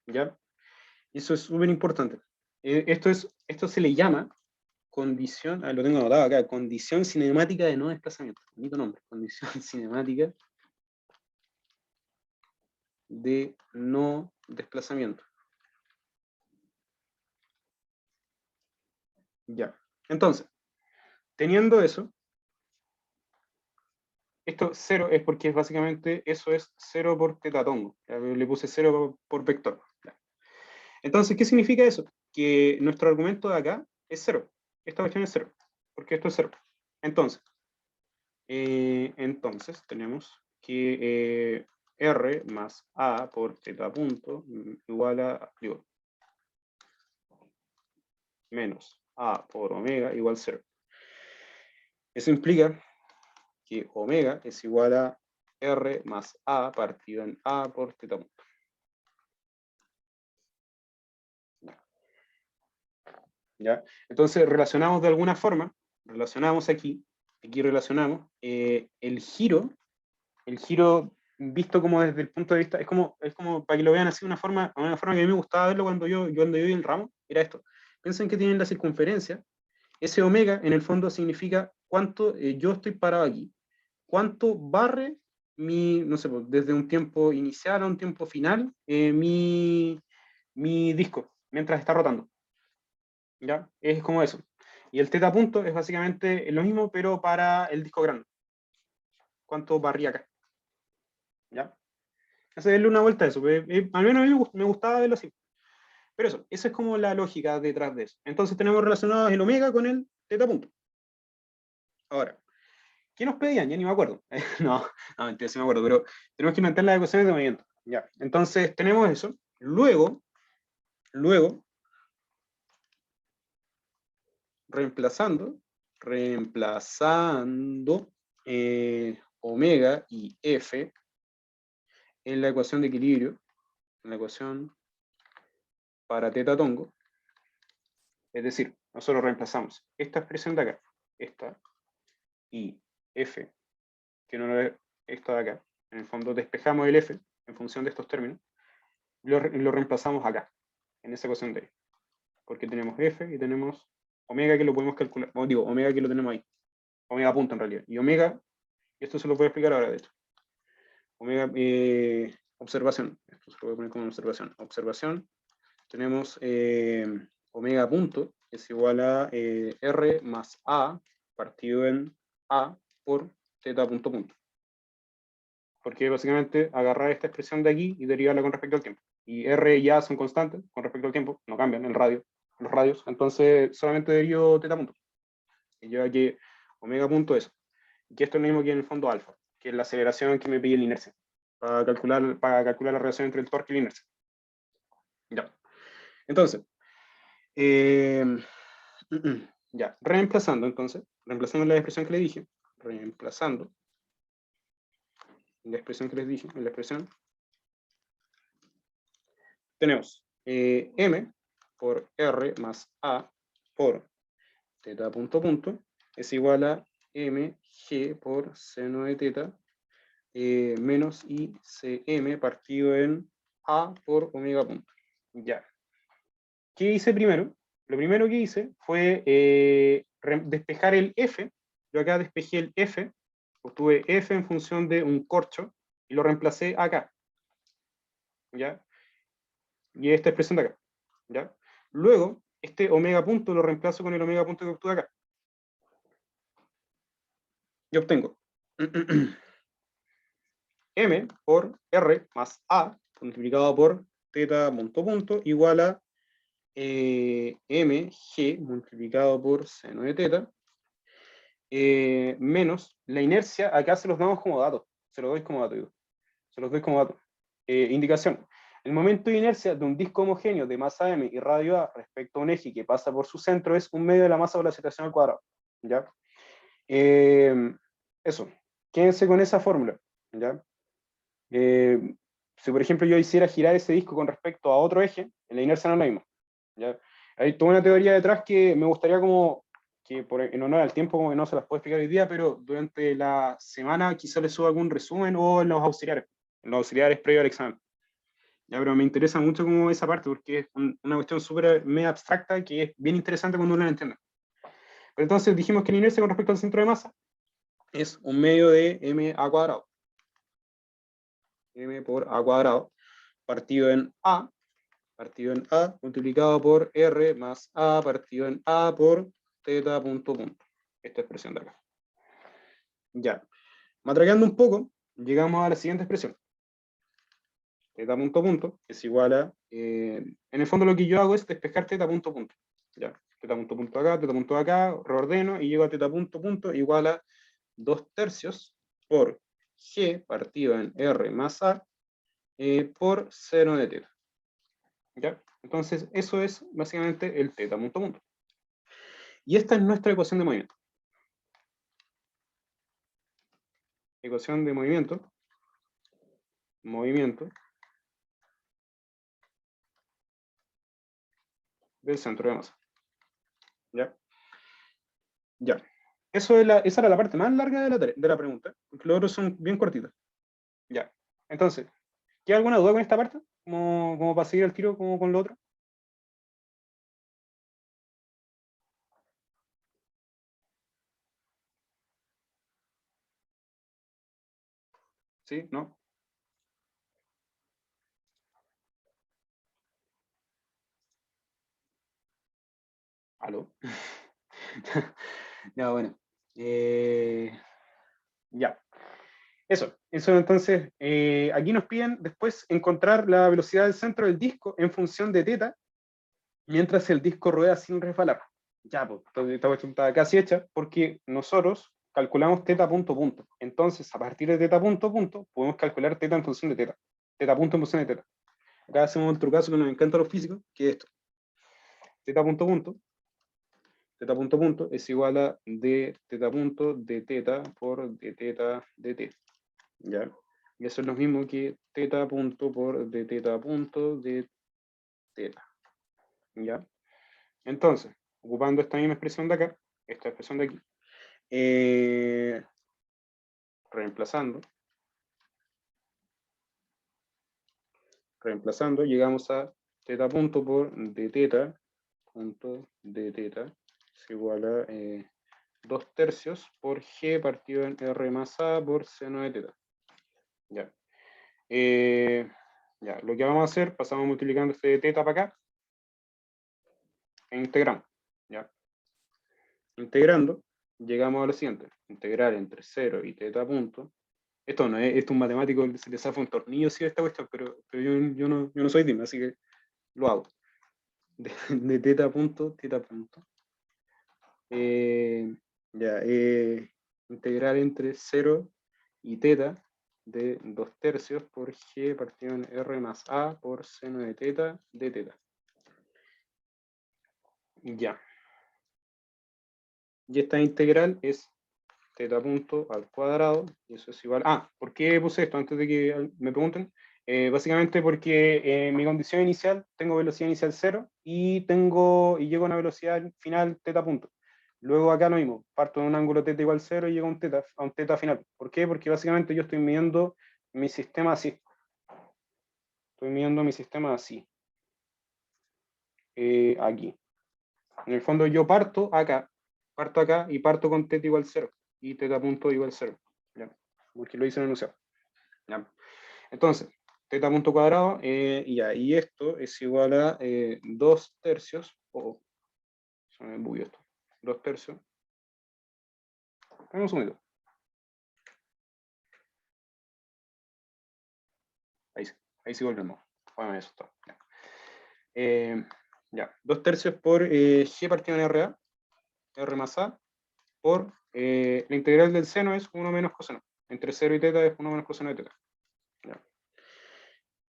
¿Ya? Eso es súper importante. Esto se le llama condición, lo tengo anotado acá, condición cinemática de no desplazamiento. Bonito nombre, condición cinemática de no desplazamiento. Ya. Entonces, teniendo eso, esto 0 es porque básicamente eso es 0 por teta tongo. Le puse 0 por vector. Ya. Entonces, ¿qué significa eso? Que nuestro argumento de acá es 0. Esta cuestión es 0, porque esto es 0. Entonces tenemos que R más A por teta punto igual a, menos A por omega igual 0. Eso implica que omega es igual a R más A partido en A por teta punto. ¿Ya? Entonces relacionamos de alguna forma, relacionamos aquí relacionamos el giro visto como desde el punto de vista, es como para que lo vean así, una forma que a mí me gustaba verlo cuando yo vi el ramo, era esto. Piensen que tienen la circunferencia, ese omega en el fondo significa cuánto yo estoy parado aquí, cuánto barre mi, no sé, desde un tiempo inicial a un tiempo final, mi disco, mientras está rotando. ¿Ya? Es como eso. Y el teta punto es básicamente lo mismo, pero para el disco grande. ¿Cuánto barría acá? ¿Ya? Hacerle una vuelta a eso. Al menos a mí me gustaba verlo así. Pero eso, esa es como la lógica detrás de eso. Entonces tenemos relacionados el omega con el teta punto. Ahora, ¿qué nos pedían? Ya ni me acuerdo. No, mentira, sí me acuerdo, pero tenemos que inventar las ecuaciones de movimiento. Ya, entonces tenemos eso. Luego, reemplazando omega y f en la ecuación de equilibrio, en la ecuación para teta tongo, es decir, nosotros reemplazamos esta expresión de acá, esta, y f, que no es esto de acá, en el fondo despejamos el f en función de estos términos, lo reemplazamos acá, en esa ecuación de ahí, porque tenemos f y tenemos omega que lo podemos calcular, o digo, omega que lo tenemos ahí, omega punto en realidad, y omega, y esto se lo puedo explicar ahora de hecho, omega, observación, esto se lo voy a poner como observación, tenemos omega punto es igual a R más A partido en A por teta punto punto. Porque básicamente agarrar esta expresión de aquí y derivarla con respecto al tiempo. Y R y A son constantes con respecto al tiempo, no cambian en los radios, entonces solamente derivo teta punto. Y yo aquí omega punto eso. Y esto es lo mismo que en el fondo alfa, que es la aceleración que me pide la inercia, para calcular la relación entre el torque y la inercia. Ya. Entonces, ya, reemplazando la expresión que le dije, reemplazando la expresión que les dije, en la expresión, tenemos m por r más a por teta punto punto es igual a mg por seno de teta menos ICM partido en a por omega punto. Ya. ¿Qué hice primero? Lo primero que hice fue despejar el f. Yo acá despejé el f, obtuve f en función de un corcho y lo reemplacé acá. ¿Ya? Y esta expresión de acá. ¿Ya? Luego, este omega punto lo reemplazo con el omega punto que obtuve acá. Y obtengo m por r más a multiplicado por teta punto punto igual a mg multiplicado por seno de teta menos la inercia. Acá se los damos como datos, se los doy como dato, digo. Se los doy como dato. Indicación: el momento de inercia de un disco homogéneo de masa m y radio a respecto a un eje que pasa por su centro es un medio de la masa por la aceleración al cuadrado. ¿Ya? Eso, quédense con esa fórmula. ¿Ya? Si por ejemplo yo hiciera girar ese disco con respecto a otro eje, la inercia no es la misma. ¿Ya? Hay toda una teoría detrás que me gustaría como que en honor al tiempo como que no se las puedo explicar hoy día, pero durante la semana quizá les suba algún resumen o en los auxiliares previo al examen. Ya, pero me interesa mucho como esa parte porque es una cuestión súper medio abstracta que es bien interesante cuando uno la entiende. Pero entonces dijimos que la inercia con respecto al centro de masa es un medio de m a cuadrado. M por a cuadrado partido en a multiplicado por r más a partido en a por teta punto punto. Esta expresión de acá. Ya. Matraqueando un poco, llegamos a la siguiente expresión. Teta punto punto es igual a... en el fondo lo que yo hago es despejar teta punto punto. Ya. Teta punto acá, teta punto acá, reordeno y llego a teta punto punto igual a 2/3 por g partido en r más a por seno de teta. ¿Ya? Entonces, eso es básicamente el teta punto punto. Y esta es nuestra ecuación de movimiento. Ecuación de movimiento. Movimiento del centro de masa. ¿Ya? Ya. Esa era la parte más larga de la pregunta, porque los otros son bien cortitos. Ya. Entonces, ¿queda alguna duda con esta parte? Como para seguir el tiro como con lo otro. ¿Sí? ¿No? ¿Aló? Ya, bueno. Ya. Eso entonces, aquí nos piden después encontrar la velocidad del centro del disco en función de teta, mientras el disco rueda sin resbalar. Ya, pues, esta cuestión está casi hecha, porque nosotros calculamos teta punto punto. Entonces, a partir de teta punto punto, podemos calcular teta en función de teta. Teta punto en función de teta. Acá hacemos el trucazo que nos encanta a los físicos, que es esto. Teta punto punto es igual a d teta punto de teta por d teta de t. ¿Ya? Y eso es lo mismo que teta punto por d teta punto de teta. ¿Ya? Entonces, ocupando esta misma expresión de acá, esta expresión de aquí, reemplazando, llegamos a teta punto por d teta punto de teta es igual a 2/3 por g partido en r más a por seno de teta. Ya. Ya, lo que vamos a hacer, pasamos multiplicando este de teta para acá e integramos. ¿Ya? Integrando, llegamos a lo siguiente: integrar entre 0 y teta punto. Esto no es, esto es un matemático que se le zafa un tornillo, sí, esta cuestión, pero yo no soy DIM, así que lo hago. De teta punto. Ya, integrar entre 0 y teta de 2/3 por g partido en r más a por seno de teta de teta. Ya. Y esta integral es teta punto al cuadrado, y eso es igual... ¿por qué puse esto antes de que me pregunten? Básicamente porque en mi condición inicial tengo velocidad inicial 0 y llego a una velocidad final teta punto. Luego acá lo mismo, parto de un ángulo teta igual 0 y llego a un teta final. ¿Por qué? Porque básicamente yo estoy midiendo mi sistema así. Estoy midiendo mi sistema así. Aquí. En el fondo yo parto acá y parto con teta igual 0 y teta punto igual 0. ¿Ya? Porque lo hice en el enunciado. ¿Ya? Entonces, teta punto cuadrado, y esto es igual a 2/3, Se me bugueó esto. 2/3. Dame un segundito. Ahí sí volvemos. Bueno, eso está. Ya. 2/3 por G partido en RA, R más A, por la integral del seno es 1 menos coseno. Entre 0 y teta es 1 menos coseno de teta. Ya.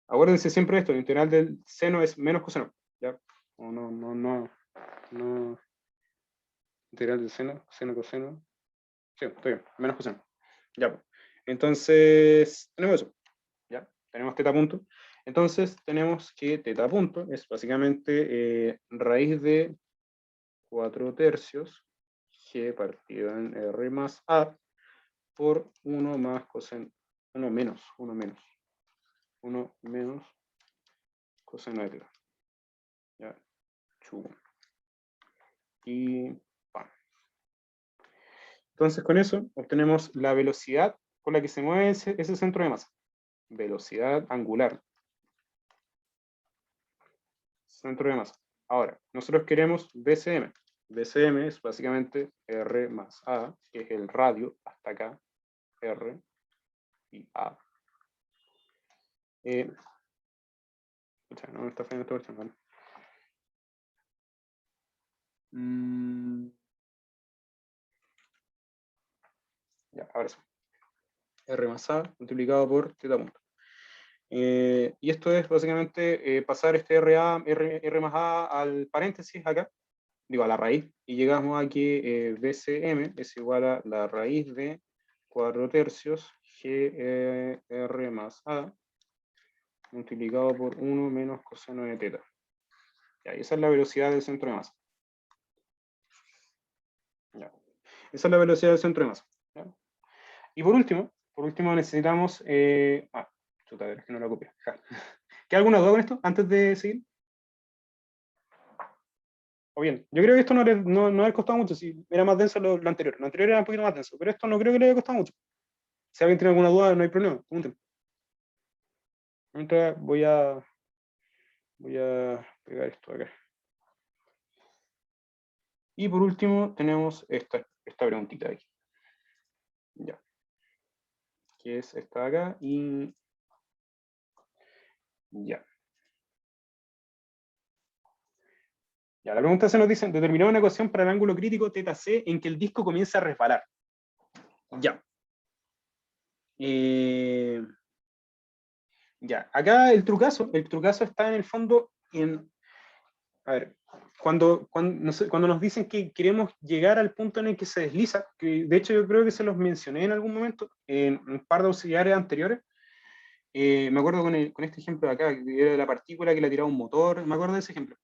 Acuérdense siempre esto, la integral del seno es menos coseno. ¿Ya? O no. Integral del seno, seno, coseno. Sí, está bien, menos coseno. Ya, pues. Entonces, tenemos eso. ¿Ya? Tenemos teta punto. Entonces, tenemos que teta punto es básicamente raíz de 4/3 G partido en R más A por 1 más coseno, 1 menos coseno de teta. Ya, chulo. Y ¡pam! Entonces, con eso obtenemos la velocidad con la que se mueve ese centro de masa. Velocidad angular. Centro de masa. Ahora, nosotros queremos BCM. BCM es básicamente R más A, que es el radio hasta acá. R y A. No me está fallando esta versión, ¿vale? Ya, ahora sí. R más A multiplicado por teta punto. Y esto es básicamente pasar este R más A al paréntesis acá, digo a la raíz, y llegamos a que BCM es igual a la raíz de 4/3 GR más A multiplicado por 1 menos coseno de teta. Ya, esa es la velocidad del centro de masa. Ya. Esa es la velocidad del centro de masa. ¿Ya? Y por último necesitamos... chuta, es que no la copié. ¿Queda alguna duda con esto antes de seguir? O bien, yo creo que esto no ha costado mucho, si era más denso lo anterior. Lo anterior era un poquito más denso, pero esto no creo que le haya costado mucho. Si alguien tiene alguna duda, no hay problema, pregunten. Mientras voy a pegar esto acá. Y por último tenemos esta preguntita de aquí. Ya. Que es esta de acá y... Ya. Ya, la pregunta se nos dice, determinar una ecuación para el ángulo crítico θc en que el disco comienza a resbalar. Ya. Ya, acá el trucazo está en el fondo en... A ver, cuando nos dicen que queremos llegar al punto en el que se desliza, que de hecho yo creo que se los mencioné en algún momento, en un par de auxiliares anteriores, me acuerdo con este ejemplo de acá, que era de la partícula que la tiraba un motor, me acuerdo de ese ejemplo.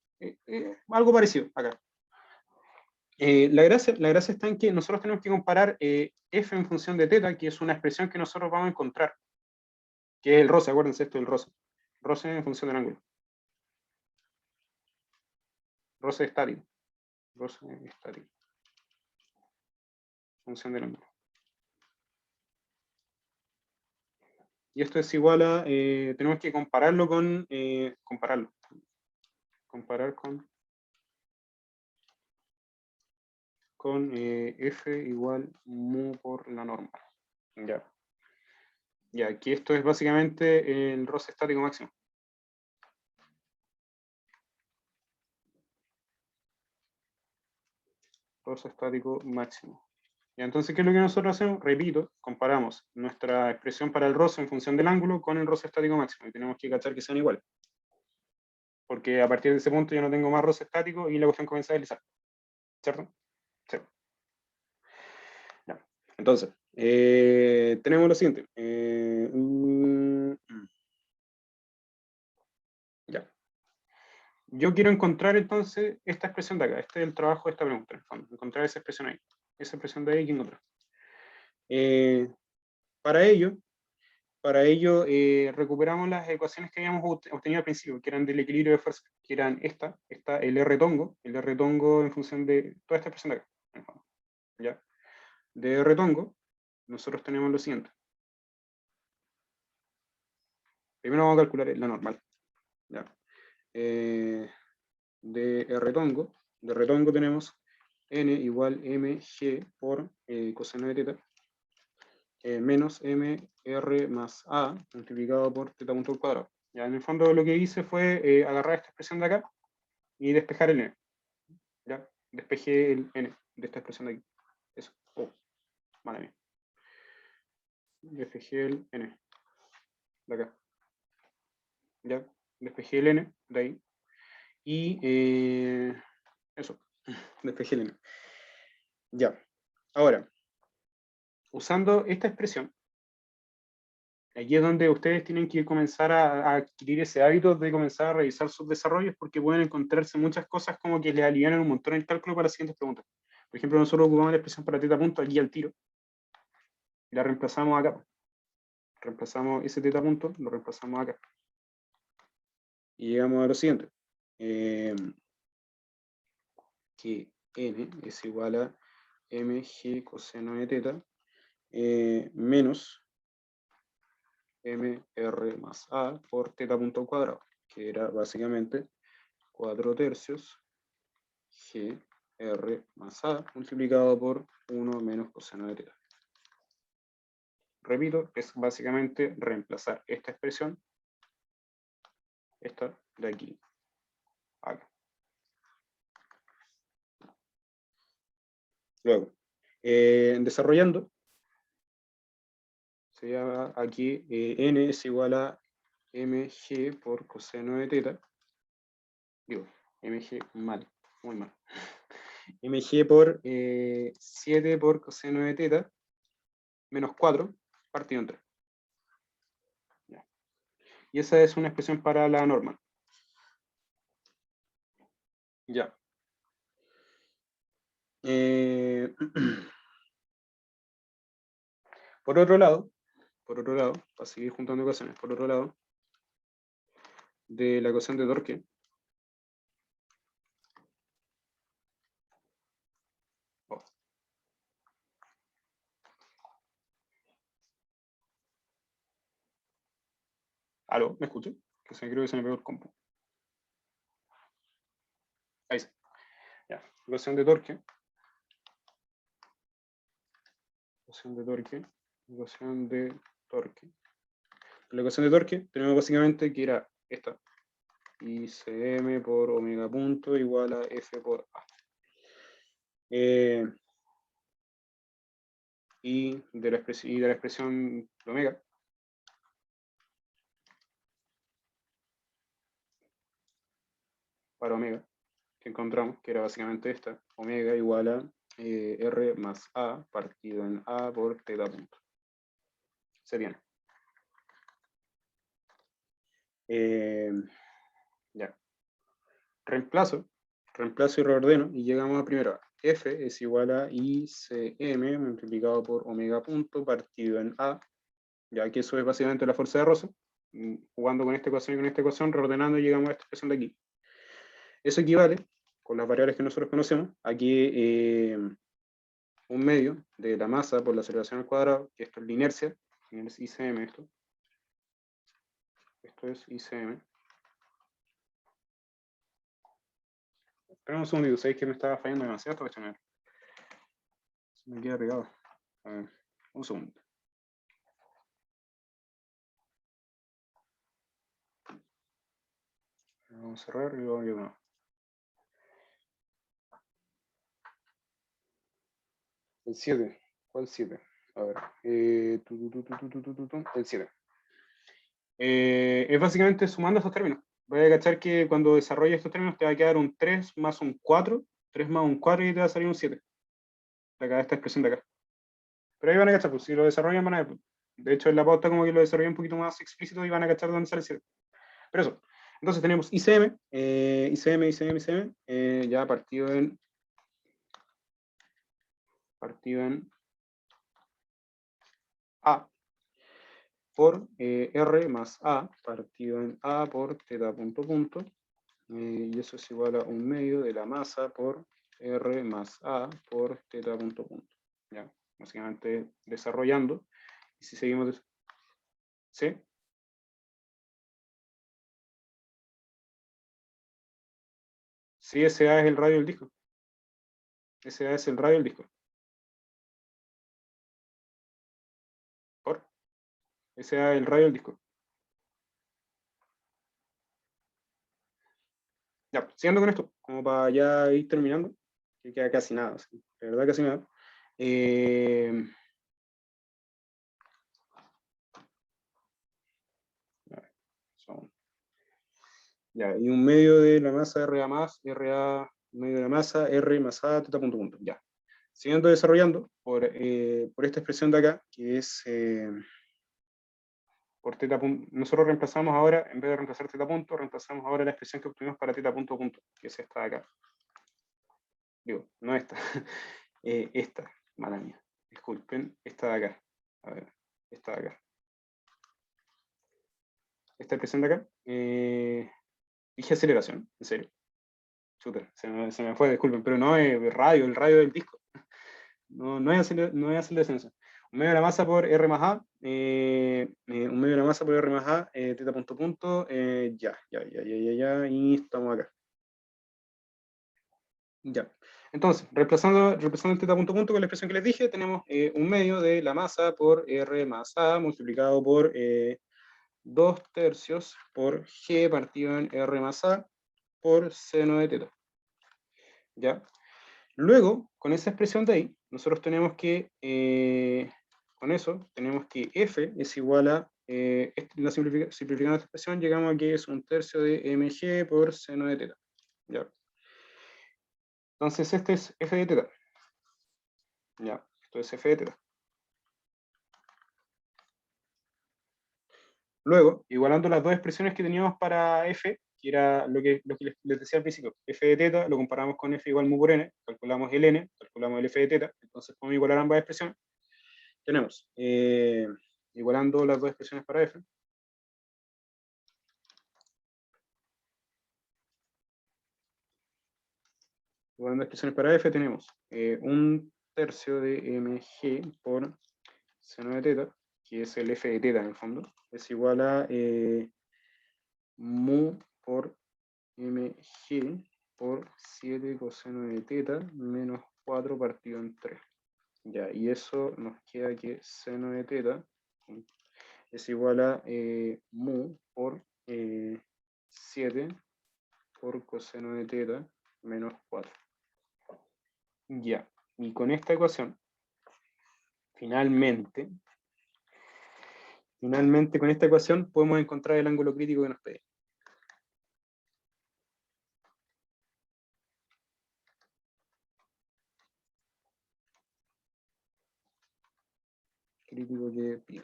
Algo parecido acá. La gracia está en que nosotros tenemos que comparar f en función de teta, que es una expresión que nosotros vamos a encontrar, que es el roce, acuérdense esto del roce. Roce en función del ángulo. Roce estático. Roce estático. Función del ángulo. Y esto es igual a, tenemos que compararlo con, comparar con f igual mu por la normal. Ya. Ya, aquí esto es básicamente el roce estático máximo. Roce estático máximo. Y entonces, ¿qué es lo que nosotros hacemos? Repito, comparamos nuestra expresión para el roce en función del ángulo con el roce estático máximo. Y tenemos que cachar que sean iguales. Porque a partir de ese punto yo no tengo más roce estático y la cuestión comienza a deslizar. ¿Cierto? Sí. Ya. Entonces, tenemos lo siguiente. Ya. Yo quiero encontrar entonces esta expresión de acá. Este es el trabajo de esta pregunta, en el fondo. Encontrar esa expresión ahí. Esa expresión de ahí que encontrar. Para ello recuperamos las ecuaciones que habíamos obtenido al principio, que eran del equilibrio de fuerza, que eran el R tongo en función de toda esta expresión de acá. En el fondo. ¿Ya? De R tongo, nosotros tenemos lo siguiente. Primero vamos a calcular la normal. ¿Ya? De R tongo, de retongo tenemos n igual mg por coseno de teta menos mr más a multiplicado por teta punto al cuadrado. Ya, en el fondo lo que hice fue agarrar esta expresión de acá y despejar el n. ¿Ya? Despejé el n de esta expresión de aquí. Eso. Oh, mala mía. Despejé el n de acá. ¿Ya? Despejé el n de ahí. Y eso. Despejé el n. Ya. Ahora, usando esta expresión, aquí es donde ustedes tienen que comenzar a adquirir ese hábito de comenzar a revisar sus desarrollos, porque pueden encontrarse muchas cosas como que les alivianan un montón el cálculo para las siguientes preguntas. Por ejemplo, nosotros ocupamos la expresión para teta punto aquí al tiro, y la reemplazamos acá. Reemplazamos ese teta punto, lo reemplazamos acá. Y llegamos a lo siguiente. Que n es igual a mg coseno de teta menos mr más a por teta punto al cuadrado, que era básicamente 4/3 gr más a multiplicado por 1 menos coseno de teta. Repito, es básicamente reemplazar esta expresión, esta de aquí, acá. Luego, desarrollando, se llama aquí n es igual a mg por coseno de teta. Digo, mg mal, muy mal. mg por 7 por coseno de teta menos 4 partido en 3. Ya. Y esa es una expresión para la normal. Ya. Por otro lado, para seguir juntando ecuaciones, por otro lado, de la ecuación de Torque, ¿aló? ¿Me escucho? Que se creo que se me pegó el compu. Ahí sí. Ya. Ecuación de Torque. Ecuación de Torque. Ecuación de Torque. La ecuación de Torque tenemos básicamente que era esta. ICM por omega punto igual a F por A. Y de la expresión de omega. Para omega, que encontramos, que era básicamente esta, omega igual a R más A partido en A por teta punto. Se tiene. Ya. Reemplazo y reordeno y llegamos a primero. F es igual a ICM multiplicado por omega punto partido en A, ya que eso es básicamente la fuerza de Rosa. Jugando con esta ecuación y con esta ecuación, reordenando llegamos a esta expresión de aquí. Eso equivale, con las variables que nosotros conocemos, a que un medio de la masa por la aceleración al cuadrado, que esto es la inercia, es ICM esto. Esto es ICM. Espera un segundito, sabéis que me estaba fallando demasiado esta cuestión. Se me queda pegado. A ver, un segundo. Vamos a cerrar y luego de nuevo. El 7. ¿Cuál 7? A ver. El 7. Es básicamente sumando estos términos. Voy a cachar que cuando desarrolles estos términos te va a quedar un 3 más un 4. 3 más un 4 y te va a salir un 7. De acá, esta expresión de acá. Pero ahí van a cachar, pues si lo desarrollan van a ver. De hecho, en la pauta como que lo desarrollé un poquito más explícito y van a cachar dónde sale el 7. Pero eso. Entonces tenemos ICM, ICM, ya partido en A por R más A partido en A por teta punto punto. Y eso es igual a un medio de la masa por R más A por teta punto punto. Ya, básicamente desarrollando. Y si seguimos... ¿Sí? Sí, ese A es el radio del disco. SA es el radio del disco. Por SA es el radio del disco. Ya, siguiendo con esto, como para ya ir terminando, que queda casi nada, ¿sí? De verdad casi nada. Ya, y un medio de la masa RA más, RA, medio de la masa, R más A, teta punto punto. Ya. Siguiendo desarrollando por esta expresión de acá, que es por teta punto. Nosotros reemplazamos ahora, en vez de reemplazar teta punto, reemplazamos ahora la expresión que obtuvimos para teta punto punto, que es esta de acá. Digo, no esta. Esta, mala mía. Disculpen, esta de acá. A ver, esta de acá. Esta expresión de acá. Dije aceleración, en serio. Chuta, se me fue, disculpen, pero no es radio, el radio del disco. No es aceleración. Un medio de la masa por R más A, un medio de la masa por R más A, teta punto punto, ya, y estamos acá. Ya. Entonces, reemplazando el teta punto punto con la expresión que les dije, tenemos un medio de la masa por R más A multiplicado por 2/3 por G partido en R más A por seno de teta. ¿Ya? Luego, con esa expresión de ahí, nosotros tenemos que, con eso, tenemos que F es igual a, simplificando esta expresión, llegamos a que es 1/3 de mg por seno de teta. ¿Ya? Entonces, este es f de teta. ¿Ya? Esto es f de teta. Luego, igualando las dos expresiones que teníamos para f, que era lo que les decía al principio, f de teta, lo comparamos con f igual mu por n, calculamos el n, calculamos el f de teta, entonces podemos igualar ambas expresiones. Tenemos, igualando las dos expresiones para f, igualando expresiones para f, tenemos 1/3 de mg por seno de teta, que es el f de teta en el fondo, es igual a mu por mg por 7 coseno de teta menos 4 partido en 3. Ya, y eso nos queda que seno de teta es igual a mu por 7 por coseno de teta menos 4. Ya, y con esta ecuación, finalmente con esta ecuación podemos encontrar el ángulo crítico que nos pide. Crítico que pide.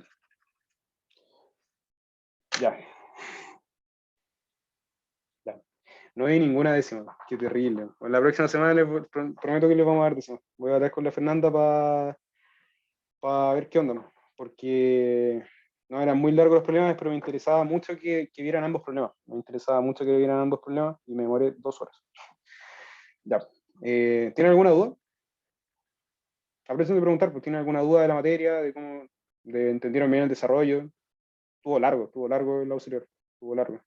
Ya. No hay ninguna décima, qué terrible. Bueno, la próxima semana les prometo que les vamos a dar décima. Voy a hablar con la Fernanda para ver qué onda, ¿no? Porque no eran muy largos los problemas, pero me interesaba mucho que vieran ambos problemas. Me interesaba mucho que vieran ambos problemas y me demoré 2 horas. Ya. ¿Tienen alguna duda? Aprecio de preguntar, porque tienen alguna duda de la materia, de cómo entendieron bien el desarrollo. Estuvo largo el auxiliar, estuvo largo.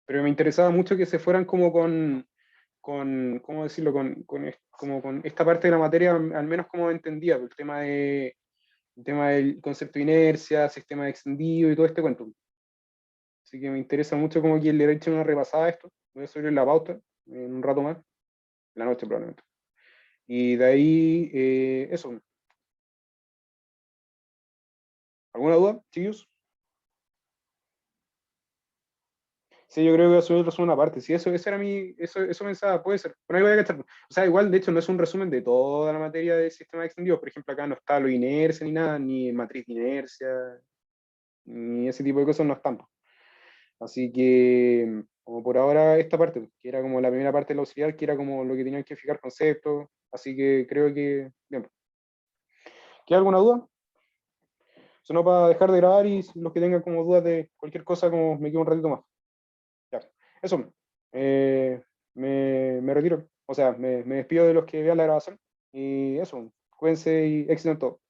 Pero me interesaba mucho que se fueran como con ¿cómo decirlo? Como con esta parte de la materia, al menos como entendía, el tema del concepto de inercia, sistema extendido y todo este cuento. Así que me interesa mucho como que le eche una repasada a esto. Voy a subir la pauta en un rato más, en la noche probablemente. Y de ahí, eso. ¿Alguna duda, chicos? Sí, yo creo que voy a subir el resumen aparte. Sí, eso era eso pensaba, puede ser. Pero ahí voy a cachar. O sea, igual, de hecho, no es un resumen de toda la materia de sistemas extendidos. Por ejemplo, acá no está lo inercia ni nada, ni matriz de inercia, ni ese tipo de cosas no están. Así que, como por ahora, esta parte, que era como la primera parte del auxiliar, que era como lo que tenían que fijar conceptos. Así que creo que, bien. ¿Queda alguna duda? Si no, para dejar de grabar y los que tengan como dudas de cualquier cosa, como me quedo un ratito más. Ya, eso. Me retiro. O sea, me despido de los que vean la grabación. Y eso, cuídense y éxito en todo.